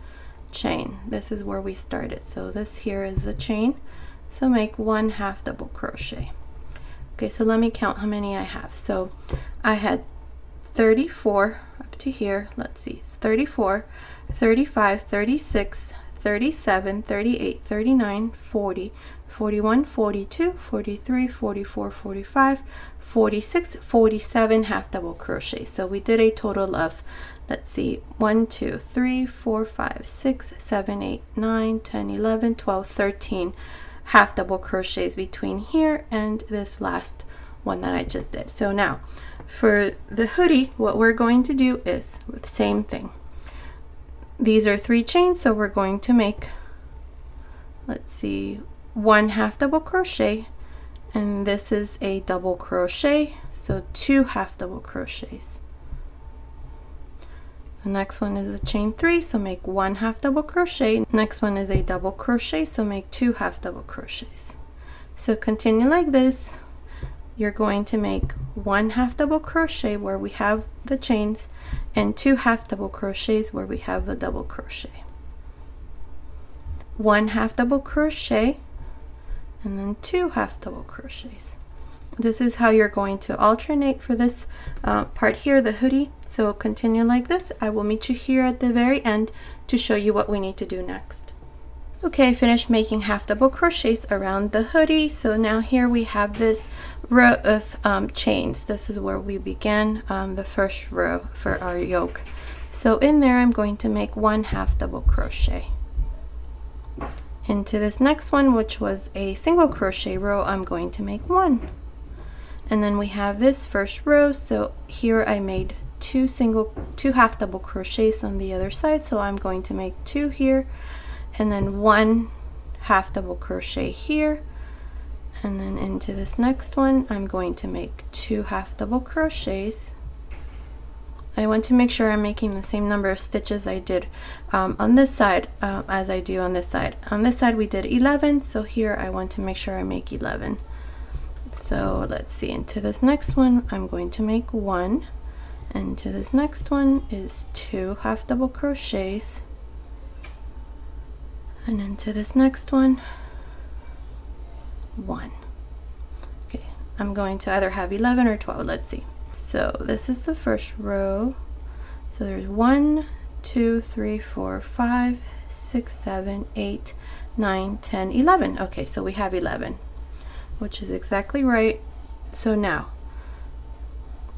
Speaker 1: chain. This is where we started, so this here is the chain, so make 1 half double crochet. Okay, so let me count how many I have. So I had 34 up to here, let's see, 34, 35, 36, 37, 38, 39, 40, 41, 42, 43, 44, 45, 46, 47 half double crochets. So we did a total of, let's see, 1, 2, 3, 4, 5, 6, 7, 8, 9, 10, 11, 12, 13 half double crochets between here and this last one that I just did. So now for the hoodie, what we're going to do is the same thing. These are 3 chains, so we're going to make, let's see, 1 half double crochet, and this is a double crochet, so 2 half double crochets. The next one is a chain 3, so make 1 half double crochet. Next one is a double crochet, so make 2 half double crochets. So continue like this. You're going to make 1 half double crochet where we have the chains and 2 half double crochets where we have the double crochet. 1 half double crochet and then 2 half double crochets. This is how you're going to alternate for this part here, the hoodie. So continue like this. I will meet you here at the very end to show you what we need to do next. Okay, I finished making half double crochets around the hoodie. So now here we have this row of chains. This is where we began the first row for our yoke. So in there I'm going to make 1 half double crochet. Into this next one, which was a single crochet row, I'm going to make 1. And then we have this first row, so here I made 2 half double crochets on the other side, so I'm going to make 2 here, and then 1 half double crochet here, and then into this next one I'm going to make 2 half double crochets. I want to make sure I'm making the same number of stitches I did on this side as I do on this side. On this side we did 11, so here I want to make sure I make 11. So let's see, into this next one I'm going to make 1, and to this next one is 2 half double crochets, and into this next one 1. Okay, I'm going to either have 11 or 12, let's see. So this is the first row, so there's 1, 2, 3, 4, 5, 6, 7, 8, 9, 10, 11. Okay, so we have 11, which is exactly right. So now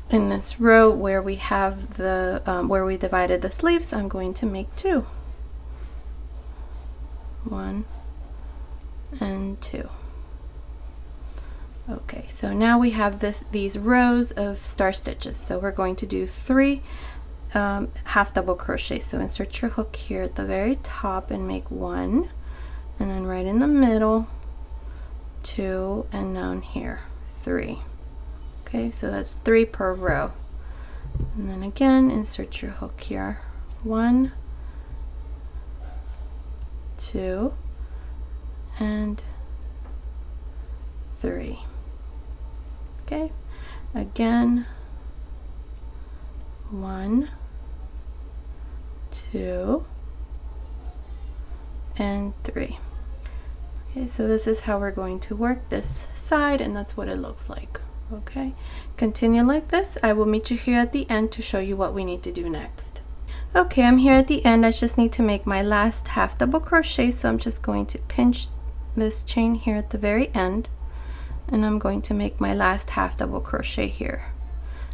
Speaker 1: in this row where we have the where we divided the sleeves, I'm going to make 2. 1 and 2. Okay, so now we have these rows of star stitches. So we're going to do 3 half double crochets. So insert your hook here at the very top and make 1, and then right in the middle 2, and down here 3. Okay, so that's 3 per row. And then again insert your hook here, 1, 2, and 3. Okay, again 1, 2, and 3. Okay, so this is how we're going to work this side, and that's what it looks like. Okay, continue like this. I will meet you here at the end to show you what we need to do next. Okay, I'm here at the end. I just need to make my last half double crochet, so I'm just going to pinch this chain here at the very end, and I'm going to make my last half double crochet here.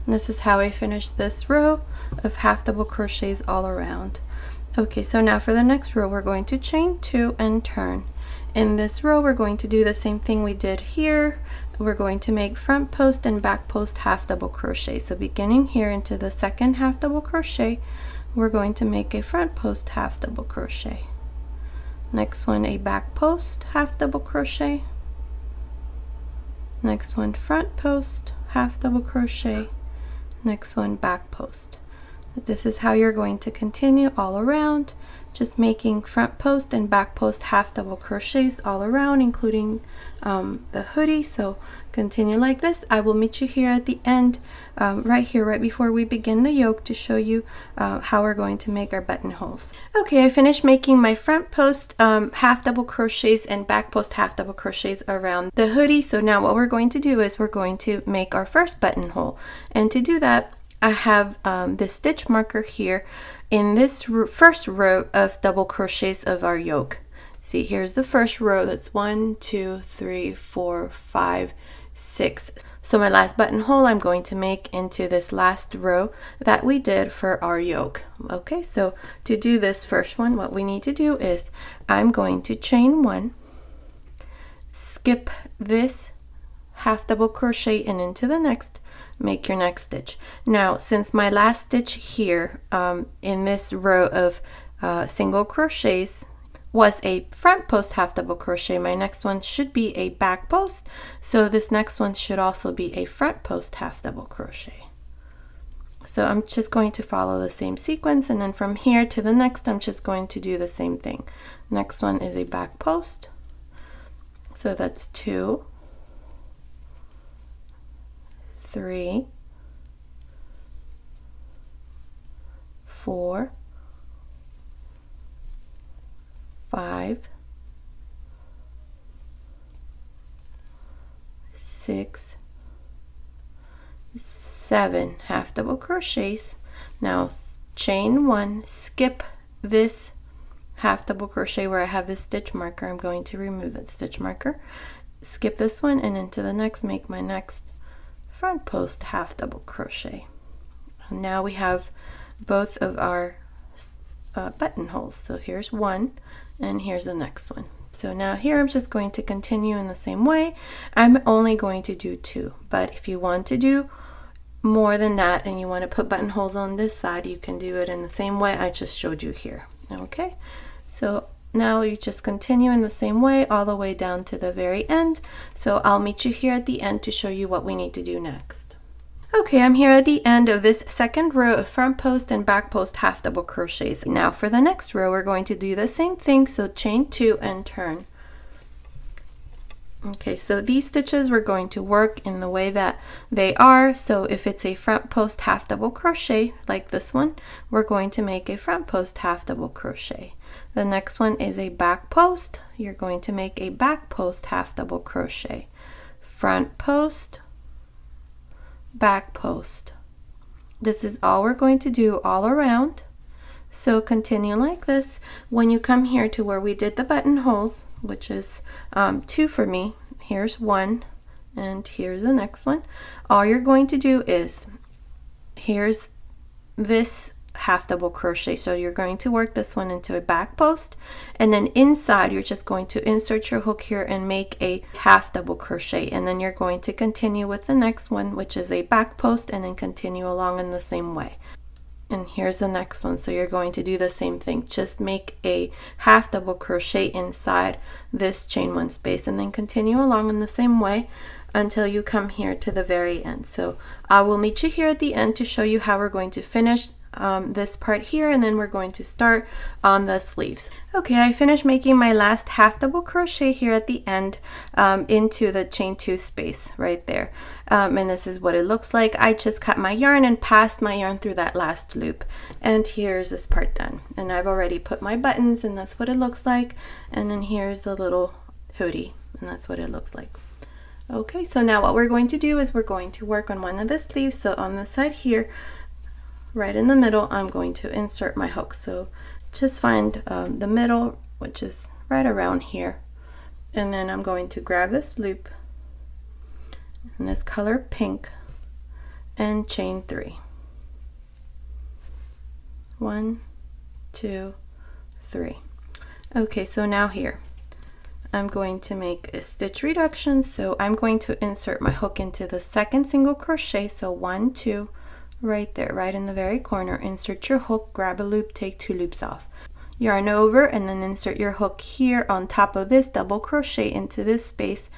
Speaker 1: And this is how I finish this row of half double crochets all around. Okay, so now for the next row we're going to chain 2 and turn. In this row we're going to do the same thing we did here. We're going to make front post and back post half double crochet. So beginning here into the second half double crochet, we're going to make a front post half double crochet. Next one a back post half double crochet. Next one front post half double crochet. Next one back post. This is how you're going to continue all around, just making front post and back post half double crochets all around, including the hoodie. So continue like this. I will meet you here at the end, right here, right before we begin the yoke, to show you how we're going to make our buttonholes. Okay, I finished making my front post half double crochets and back post half double crochets around the hoodie. So now what we're going to do is we're going to make our first buttonhole, and to do that I have this stitch marker here in this first row of double crochets of our yoke. See, here's the first row. That's 1, 2, 3, 4, 5, 6. So my last buttonhole I'm going to make into this last row that we did for our yoke. Okay, so to do this first one, what we need to do is I'm going to chain 1, skip this half double crochet and into the next, make your next stitch. Now, since my last stitch here in this row of single crochets was a front post half double crochet, my next one should be a back post, so this next one should also be a front post half double crochet. So I'm just going to follow the same sequence, and then from here to the next I'm just going to do the same thing. Next one is a back post, so that's 2, 3, 4, 5, 6, 7 half double crochets. Now chain 1, skip this half double crochet where I have this stitch marker. I'm going to remove that stitch marker, skip this one, and into the next make my next front post half double crochet. And now we have both of our buttonholes. So here's one and here's the next one. So now here I'm just going to continue in the same way. I'm only going to do 2, but if you want to do more than that and you want to put buttonholes on this side, you can do it in the same way I just showed you here. Okay, so now you just continue in the same way all the way down to the very end. So I'll meet you here at the end to show you what we need to do next. Okay, I'm here at the end of this second row of front post and back post half double crochets. Now for the next row we're going to do the same thing, so chain 2 and turn. Okay, so these stitches we're going to work in the way that they are. So if it's a front post half double crochet like this one, we're going to make a front post half double crochet. The next one is a back post. You're going to make a back post half double crochet. Front post, back post. This is all we're going to do all around. So continue like this. When you come here to where we did the buttonholes, which is 2 for me, here's 1 and here's the next one, all you're going to do is, here's this half double crochet, so you're going to work this one into a back post, and then inside you're just going to insert your hook here and make a half double crochet, and then you're going to continue with the next one, which is a back post, and then continue along in the same way. And here's the next one, so you're going to do the same thing, just make a half double crochet inside this chain 1 space and then continue along in the same way until you come here to the very end. So I will meet you here at the end to show you how we're going to finish this part here, and then we're going to start on the sleeves. Okay, I finished making my last half double crochet here at the end into the chain 2 space right there, and this is what it looks like. I just cut my yarn and passed my yarn through that last loop, and here's this part done, and I've already put my buttons, and that's what it looks like. And then here's the little hoodie, and that's what it looks like. Okay, so now what we're going to do is we're going to work on one of the sleeves. So on the side here, right in the middle, I'm going to insert my hook. So just find the middle, which is right around here, and then I'm going to grab this loop in this color pink and chain 3. 1, 2, 3. Okay, so now here I'm going to make a stitch reduction. So I'm going to insert my hook into the second single crochet, so 1, 2, right there, right in the very corner. Insert your hook, grab a loop, take 2 loops off, yarn over, and then insert your hook here on top of this, double crochet into this space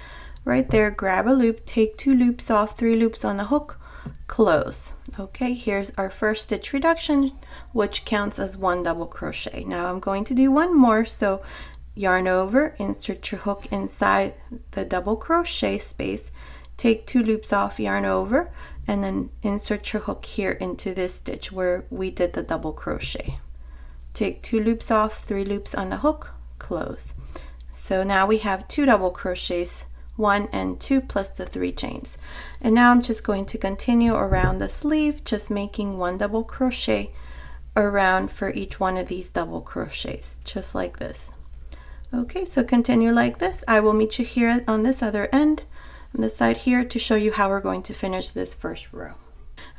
Speaker 1: right there, grab a loop, take 2 loops off, 3 loops on the hook, close. Okay, here's our first stitch reduction, which counts as 1 double crochet. Now I'm going to do one more, so yarn over, insert your hook inside the double crochet space, take 2 loops off, yarn over, and then insert your hook here into this stitch where we did the double crochet. Take 2 loops off, 3 loops on the hook, close. So now we have 2 double crochets, 1 and 2 plus the 3 chains. And now I'm just going to continue around the sleeve, just making 1 double crochet around for each one of these double crochets, just like this. Okay, so continue like this. I will meet you here on this other end, on this side here, to show you how we're going to finish this first row.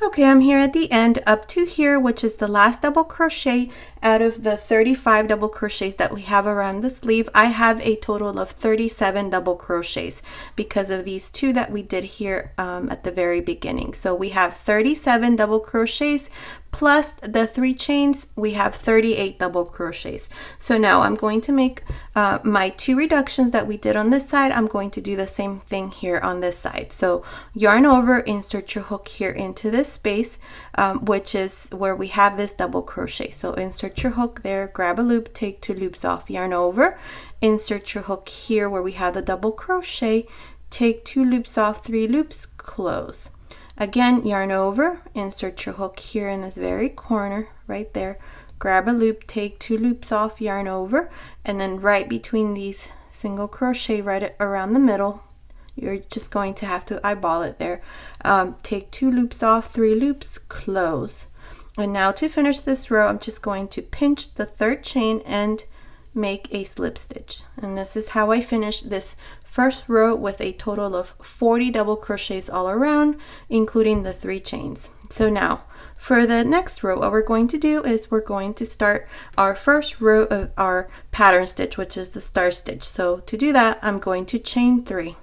Speaker 1: Okay, I'm here at the end up to here, which is the last double crochet out of the 35 double crochets that we have around the sleeve. I have a total of 37 double crochets because of these two that we did here at the very beginning. So we have 37 double crochets plus the 3 chains. We have 38 double crochets. So now I'm going to make my 2 reductions that we did on this side. I'm going to do the same thing here on this side. So yarn over, insert your hook here into this space, which is where we have this double crochet. So insert your hook there, grab a loop, take 2 loops off, yarn over, insert your hook here where we have the double crochet, take 2 loops off, 3 loops, close. Again, yarn over, insert your hook here in this very corner right there, grab a loop, take 2 loops off, yarn over, and then right between these single crochet right around the middle, you're just going to have to eyeball it there. Take 2 loops off, 3 loops, close. And now to finish this row, I'm just going to pinch the 3rd chain and make a slip stitch. And this is how I finish this first row with a total of 40 double crochets all around, including the 3 chains. So now for the next row, what we're going to do is we're going to start our first row of our pattern stitch, which is the star stitch. So to do that, I'm going to chain 3.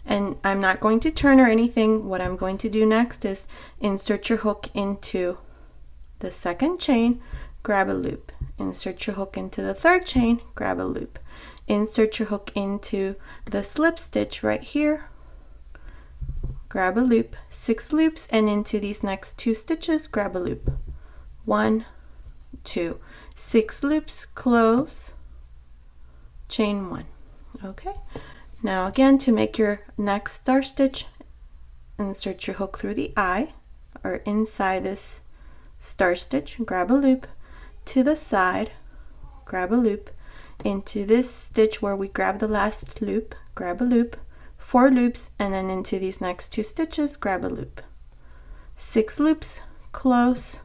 Speaker 1: And I'm not going to turn or anything. What I'm going to do next is insert your hook into the 2nd chain, grab a loop, insert your hook into the 3rd chain, grab a loop, insert your hook into the slip stitch right here, grab a loop, 6 loops, and into these next 2 stitches, grab a loop, 1, 2, 6 loops, close, chain 1. Okay, now again, to make your next star stitch, insert your hook through the eye or inside this star stitch, grab a loop, to the side, grab a loop, into this stitch where we grab the last loop, grab a loop, 4 loops, and then into these next 2 stitches, grab a loop, 6 loops, close,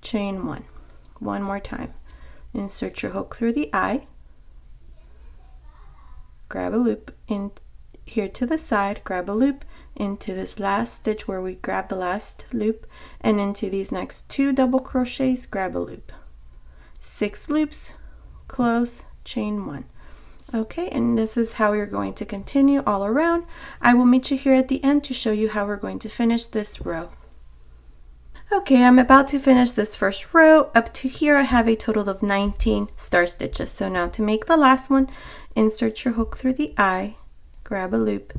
Speaker 1: chain 1. One more time, insert your hook through the eye, grab a loop in here to the side, grab a loop into this last stitch where we grab the last loop, and into these next 2 double crochets, grab a loop, 6 loops, close, chain 1. Okay, and this is how you're going to continue all around. I will meet you here at the end to show you how we're going to finish this row. Okay, I'm about to finish this first row. Up to here I have a total of 19 star stitches. So now to make the last one, insert your hook through the eye, grab a loop,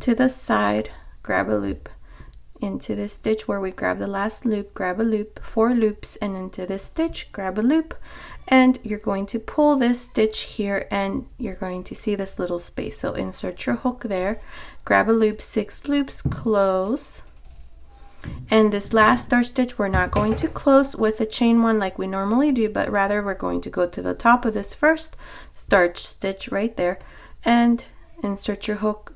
Speaker 1: to the side, grab a loop, into this stitch where we grab the last loop, grab a loop, 4 loops, and into this stitch, grab a loop, and you're going to pull this stitch here and you're going to see this little space. So insert your hook there, grab a loop, 6 loops, close, and this last star stitch we're not going to close with a chain 1 like we normally do, but rather we're going to go to the top of this first star stitch right there and insert your hook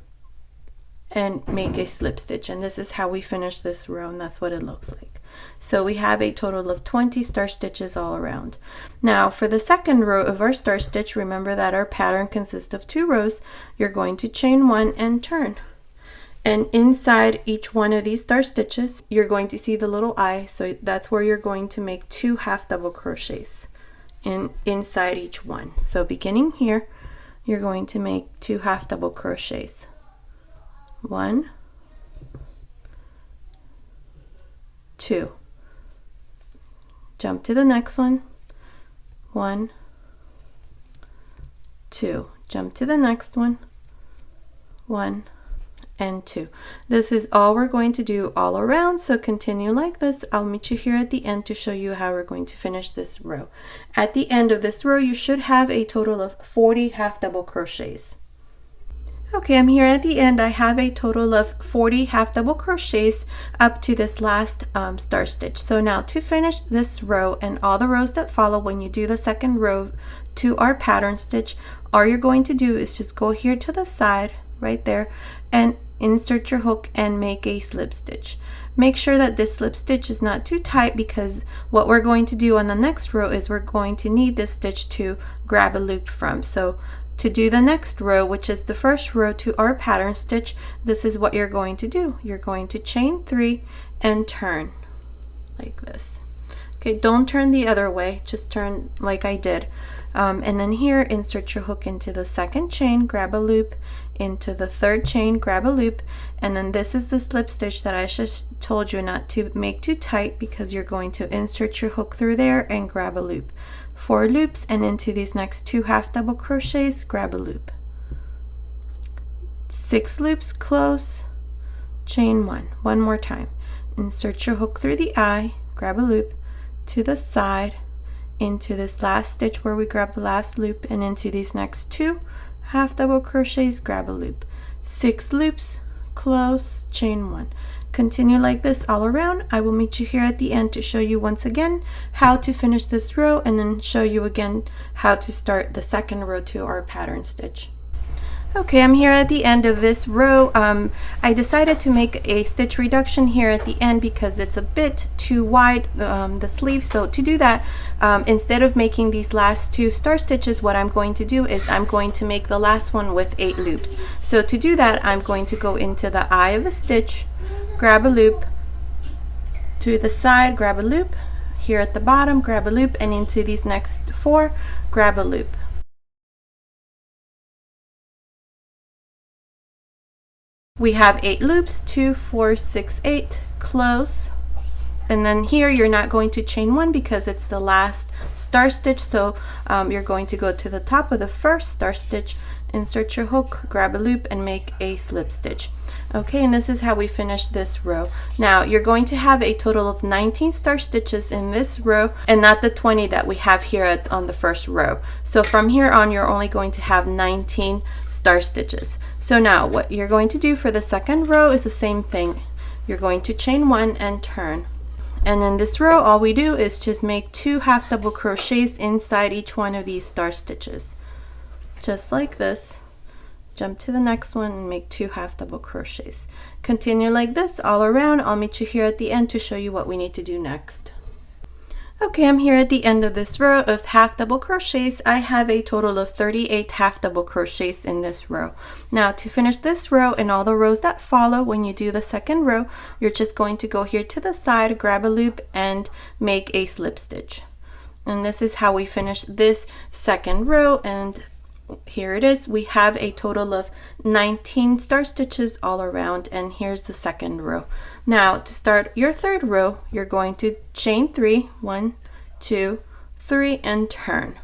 Speaker 1: and make a slip stitch. And this is how we finish this row, and that's what it looks like. So we have a total of 20 star stitches all around. Now for the second row of our star stitch, remember that our pattern consists of 2 rows. You're going to chain 1 and turn. And inside each one of these star stitches, you're going to see the little eye. So that's where you're going to make 2 half double crochets inside each one. So beginning here, you're going to make 2 half double crochets. 1, 2. Jump to the next one. 1, 2. Jump to the next one. 1 and 2. This is all we're going to do all around, so continue like this. I'll meet you here at the end to show you how we're going to finish this row. At the end of this row, you should have a total of 40 half double crochets. Okay, I'm here at the end. I have a total of 40 half double crochets up to this last star stitch. So now to finish this row and all the rows that follow when you do the second row to our pattern stitch, all you're going to do is just go here to the side right there and insert your hook and make a slip stitch. Make sure that this slip stitch is not too tight, because what we're going to do on the next row is we're going to need this stitch to grab a loop from. So to do the next row, which is the first row to our pattern stitch, this is what you're going to do. You're going to chain 3 and turn like this. Okay, don't turn the other way, just turn like I did. And then here, insert your hook into the second chain, grab a loop, into the third chain, grab a loop, and then this is the slip stitch that I just told you not to make too tight, because you're going to insert your hook through there and grab a loop. 4 loops, and into these next 2 half double crochets, grab a loop. 6 loops, close, chain 1. One more time. Insert your hook through the eye, grab a loop, to the side, into this last stitch where we grab the last loop, and into these next 2 half double crochets, grab a loop. 6 loops, close, chain 1. Continue like this all around. I will meet you here at the end to show you once again how to finish this row, and then show you again how to start the second row to our pattern stitch. Okay, I'm here at the end of this row. I decided to make a stitch reduction here at the end because it's a bit too wide, the sleeve. So to do that, instead of making these last 2 star stitches, what I'm going to do is I'm going to make the last one with 8 loops. So to do that, I'm going to go into the eye of a stitch, grab a loop, to the side, grab a loop, here at the bottom, grab a loop, and into these next 4, grab a loop. We have 8 loops, 2, 4, 6, 8, close, and then here you're not going to chain 1 because it's the last star stitch. So you're going to go to the top of the first star stitch, insert your hook, grab a loop, and make a slip stitch. Okay, and this is how we finish this row. Now you're going to have a total of 19 star stitches in this row, and not the 20 that we have here on the first row. So from here on, you're only going to have 19 star stitches. So now what you're going to do for the second row is the same thing. You're going to chain 1 and turn. And in this row, all we do is just make 2 half double crochets inside each one of these star stitches. Just like this. Jump to the next one and make 2 half double crochets. Continue like this all around. I'll meet you here at the end to show you what we need to do next. Okay, I'm here at the end of this row of half double crochets. I have a total of 38 half double crochets in this row. Now to finish this row and all the rows that follow, when you do the second row, you're just going to go here to the side, grab a loop, and make a slip stitch. And this is how we finish this second row, and here it is. We have a total of 19 star stitches all around, and here's the second row. Now to start your third row, you're going to chain 3, 1, 2, 3, and turn.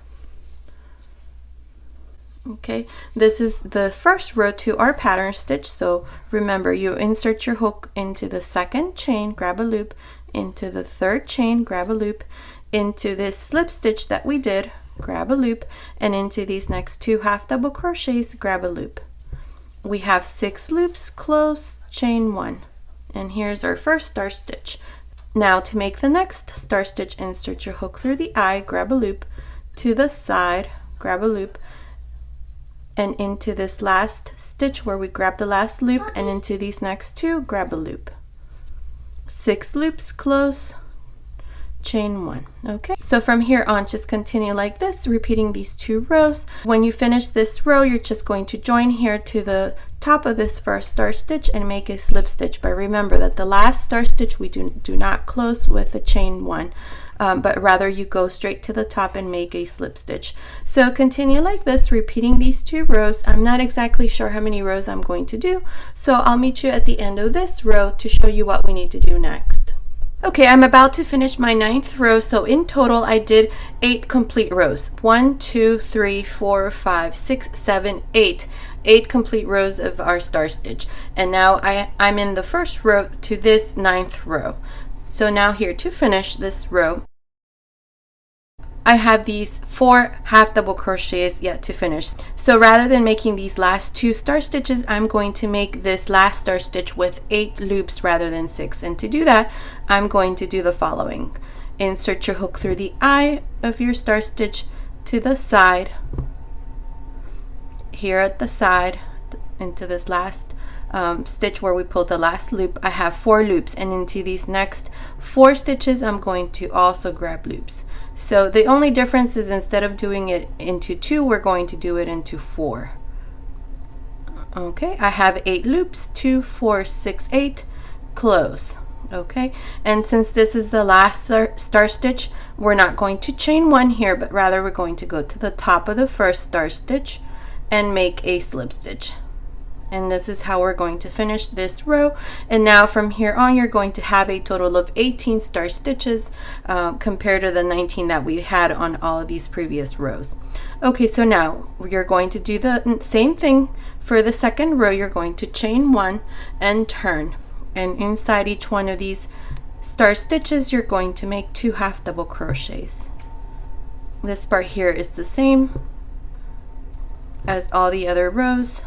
Speaker 1: Okay, this is the first row to our pattern stitch. So remember, you insert your hook into the second chain, grab a loop, into the third chain, grab a loop, into this slip stitch that we did, grab a loop, and into these next 2 half double crochets, grab a loop. We have 6 loops, close, chain 1, and here's our first star stitch. Now to make the next star stitch, insert your hook through the eye, grab a loop, to the side, grab a loop, and into this last stitch where we grab the last loop, and into these next 2, grab a loop. 6 loops, close, chain 1. Okay, so from here on, just continue like this, repeating these 2 rows. When you finish this row, you're just going to join here to the top of this first star stitch and make a slip stitch. But remember that the last star stitch we do not close with a chain 1, but rather you go straight to the top and make a slip stitch. So continue like this, repeating these 2 rows. I'm not exactly sure how many rows I'm going to do, so I'll meet you at the end of this row to show you what we need to do next. Okay, I'm about to finish my 9th row, so in total I did 8 complete rows. 1, 2, 3, 4, 5, 6, 7, 8. 8 complete rows of our star stitch. And now I'm in the first row to this 9th row. So now here to finish this row, I have these 4 half double crochets yet to finish. So rather than making these last 2 star stitches, I'm going to make this last star stitch with 8 loops rather than 6. And to do that, I'm going to do the following. Insert your hook through the eye of your star stitch to the side, here at the side, into this last stitch where we pulled the last loop, I have 4 loops, and into these next 4 stitches I'm going to also grab loops. So the only difference is instead of doing it into 2, we're going to do it into 4. Okay, I have 8 loops, 2, 4, 6, 8, close. Okay, and since this is the last star stitch, we're not going to chain 1 here, but rather we're going to go to the top of the first star stitch and make a slip stitch. And this is how we're going to finish this row. And now from here on, you're going to have a total of 18 star stitches compared to the 19 that we had on all of these previous rows. Okay, so now you're going to do the same thing for the second row. You're going to chain 1 and turn. And inside each one of these star stitches, you're going to make 2 half double crochets. This part here is the same as all the other rows.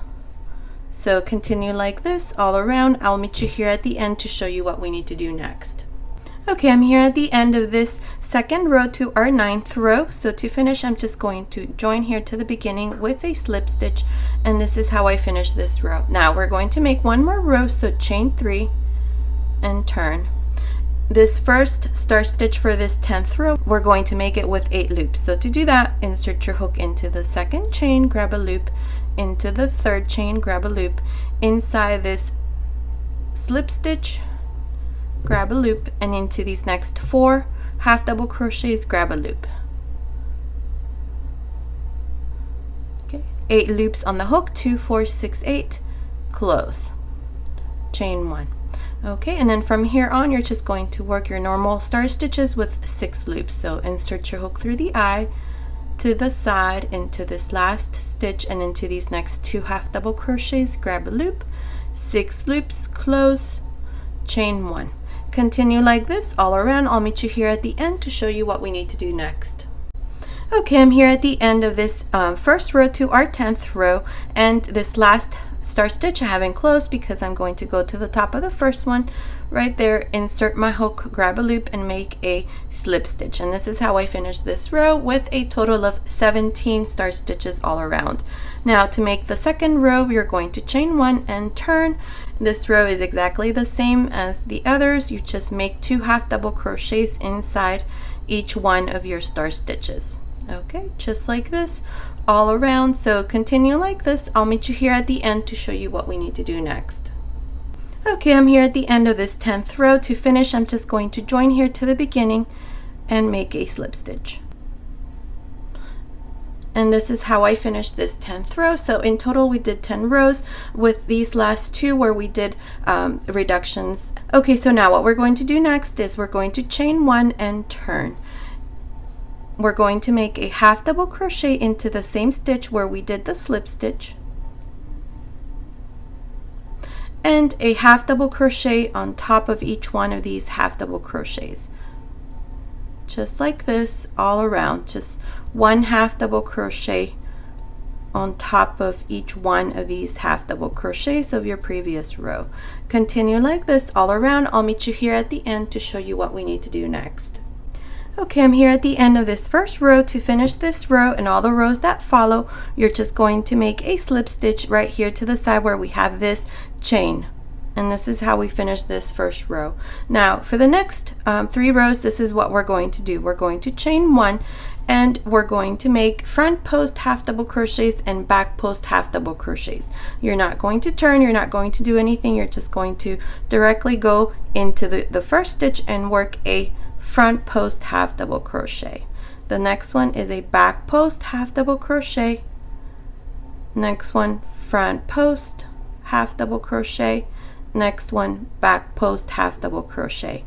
Speaker 1: So continue like this all around. I'll meet you here at the end to show you what we need to do next. Okay, I'm here at the end of this second row to our 9th row. So to finish, I'm just going to join here to the beginning with a slip stitch, and this is how I finish this row. Now we're going to make one more row, so chain 3 and turn. This first star stitch for this 10th row, we're going to make it with 8 loops. So to do that, insert your hook into the second chain, grab a loop, into the third chain, grab a loop, inside this slip stitch, grab a loop, and into these next 4 half double crochets, grab a loop. Okay, 8 loops on the hook, 2, 4, 6, 8, close, chain 1. Okay, and then from here on, you're just going to work your normal star stitches with 6 loops. So insert your hook through the eye, to the side, into this last stitch, and into these next 2 half double crochets, grab a loop, 6 loops, close, chain 1. Continue like this all around. I'll meet you here at the end to show you what we need to do next. Okay, I'm here at the end of this first row to our 10th row, and this last star stitch I haven't closed because I'm going to go to the top of the first one right there, insert my hook, grab a loop, and make a slip stitch. And this is how I finish this row with a total of 17 star stitches all around. Now to make the second row, we are going to chain 1 and turn. This row is exactly the same as the others. You just make 2 half double crochets inside each one of your star stitches. Okay, just like this all around. So continue like this. I'll meet you here at the end to show you what we need to do next. Okay, I'm here at the end of this 10th row. To finish, I'm just going to join here to the beginning and make a slip stitch. And this is how I finished this 10th row. So in total, we did 10 rows with these last 2 where we did reductions. Okay, so now what we're going to do next is we're going to chain 1 and turn. We're going to make a half double crochet into the same stitch where we did the slip stitch, and a half double crochet on top of each one of these half double crochets, just like this all around. Just 1 half double crochet on top of each one of these half double crochets of your previous row. Continue like this all around. I'll meet you here at the end to show you what we need to do next. Okay, I'm here at the end of this first row. To finish this row and all the rows that follow, you're just going to make a slip stitch right here to the side where we have this chain. And this is how we finish this first row. Now for the next 3 rows, this is what we're going to do. We're going to chain 1, and we're going to make front post half double crochets and back post half double crochets. You're not going to turn, you're not going to do anything. You're just going to directly go into the first stitch and work a front post half double crochet. The next one is a back post half double crochet. Next one, front post half double crochet. Next one, back post half double crochet.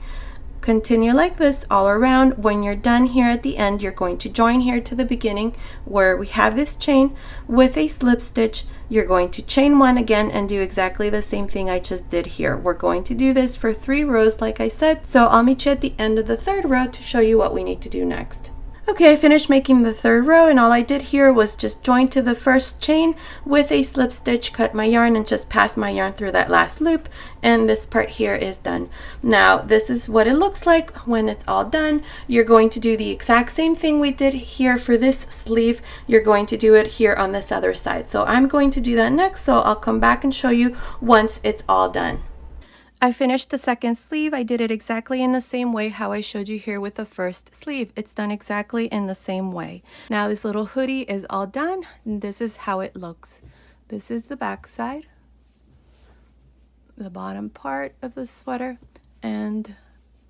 Speaker 1: Continue like this all around. When you're done here at the end, you're going to join here to the beginning where we have this chain with a slip stitch. You're going to chain 1 again and do exactly the same thing I just did here. We're going to do this for 3 rows like I said, so I'll meet you at the end of the 3rd row to show you what we need to do next. Okay, I finished making the third row, and all I did here was just join to the first chain with a slip stitch, cut my yarn, and just pass my yarn through that last loop, and this part here is done. Now this is what it looks like when it's all done. You're going to do the exact same thing we did here for this sleeve. You're going to do it here on this other side. So I'm going to do that next, so I'll come back and show you once it's all done. I finished the second sleeve. I did it exactly in the same way how I showed you here with the first sleeve. It's done exactly in the same way. Now this little hoodie is all done. And this is how it looks. This is the back side, the bottom part of the sweater, and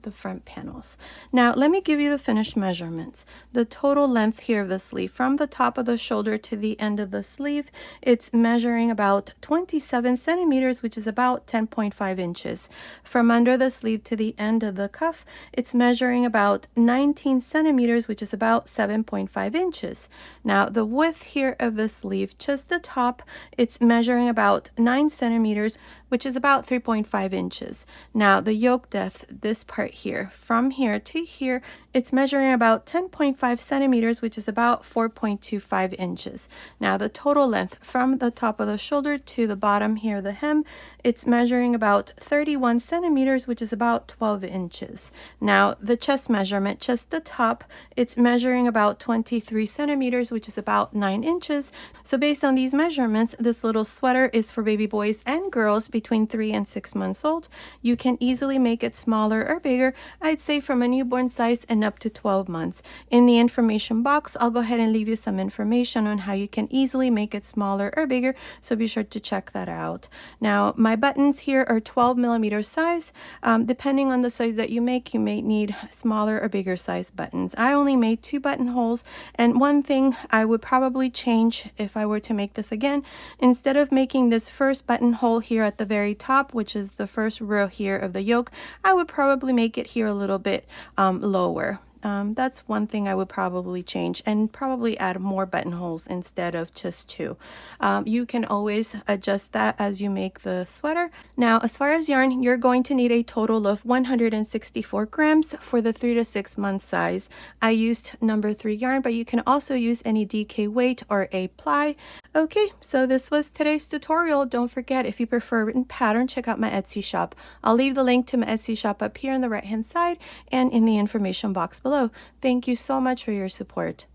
Speaker 1: the front panels. Now let me give you the finished measurements. The total length here of the sleeve from the top of the shoulder to the end of the sleeve, it's measuring about 27 centimeters, which is about 10.5 inches. From under the sleeve to the end of the cuff, it's measuring about 19 centimeters, which is about 7.5 inches. Now the width here of the sleeve, just the top, it's measuring about 9 centimeters, which is about 3.5 inches. Now the yoke depth, this part here, from here to here, it's measuring about 10.5 centimeters, which is about 4.25 inches. Now the total length from the top of the shoulder to the bottom here, the hem, it's measuring about 31 centimeters, which is about 12 inches. Now the chest measurement, just the top, it's measuring about 23 centimeters, which is about 9 inches. So based on these measurements, this little sweater is for baby boys and girls between 3 and 6 months old. You can easily make it smaller or bigger, I'd say from a newborn size and up to 12 months. In the information box, I'll go ahead and leave you some information on how you can easily make it smaller or bigger, so be sure to check that out. Now, my buttons here are 12 millimeter size. Depending on the size that you make, you may need smaller or bigger size buttons. I only made 2 buttonholes, and one thing I would probably change if I were to make this again, instead of making this first buttonhole here at the very top, which is the first row here of the yoke, I would probably make it here a little bit lower. That's one thing I would probably change, and probably add more buttonholes instead of just 2. You can always adjust that as you make the sweater. Now, as far as yarn, you're going to need a total of 164 grams for the 3 to 6 month size. I used number 3 yarn, but you can also use any DK weight or a ply. Okay, so this was today's tutorial. Don't forget, if you prefer a written pattern, check out my Etsy shop. I'll leave the link to my Etsy shop up here on the right hand side and in the information box below. Thank you so much for your support.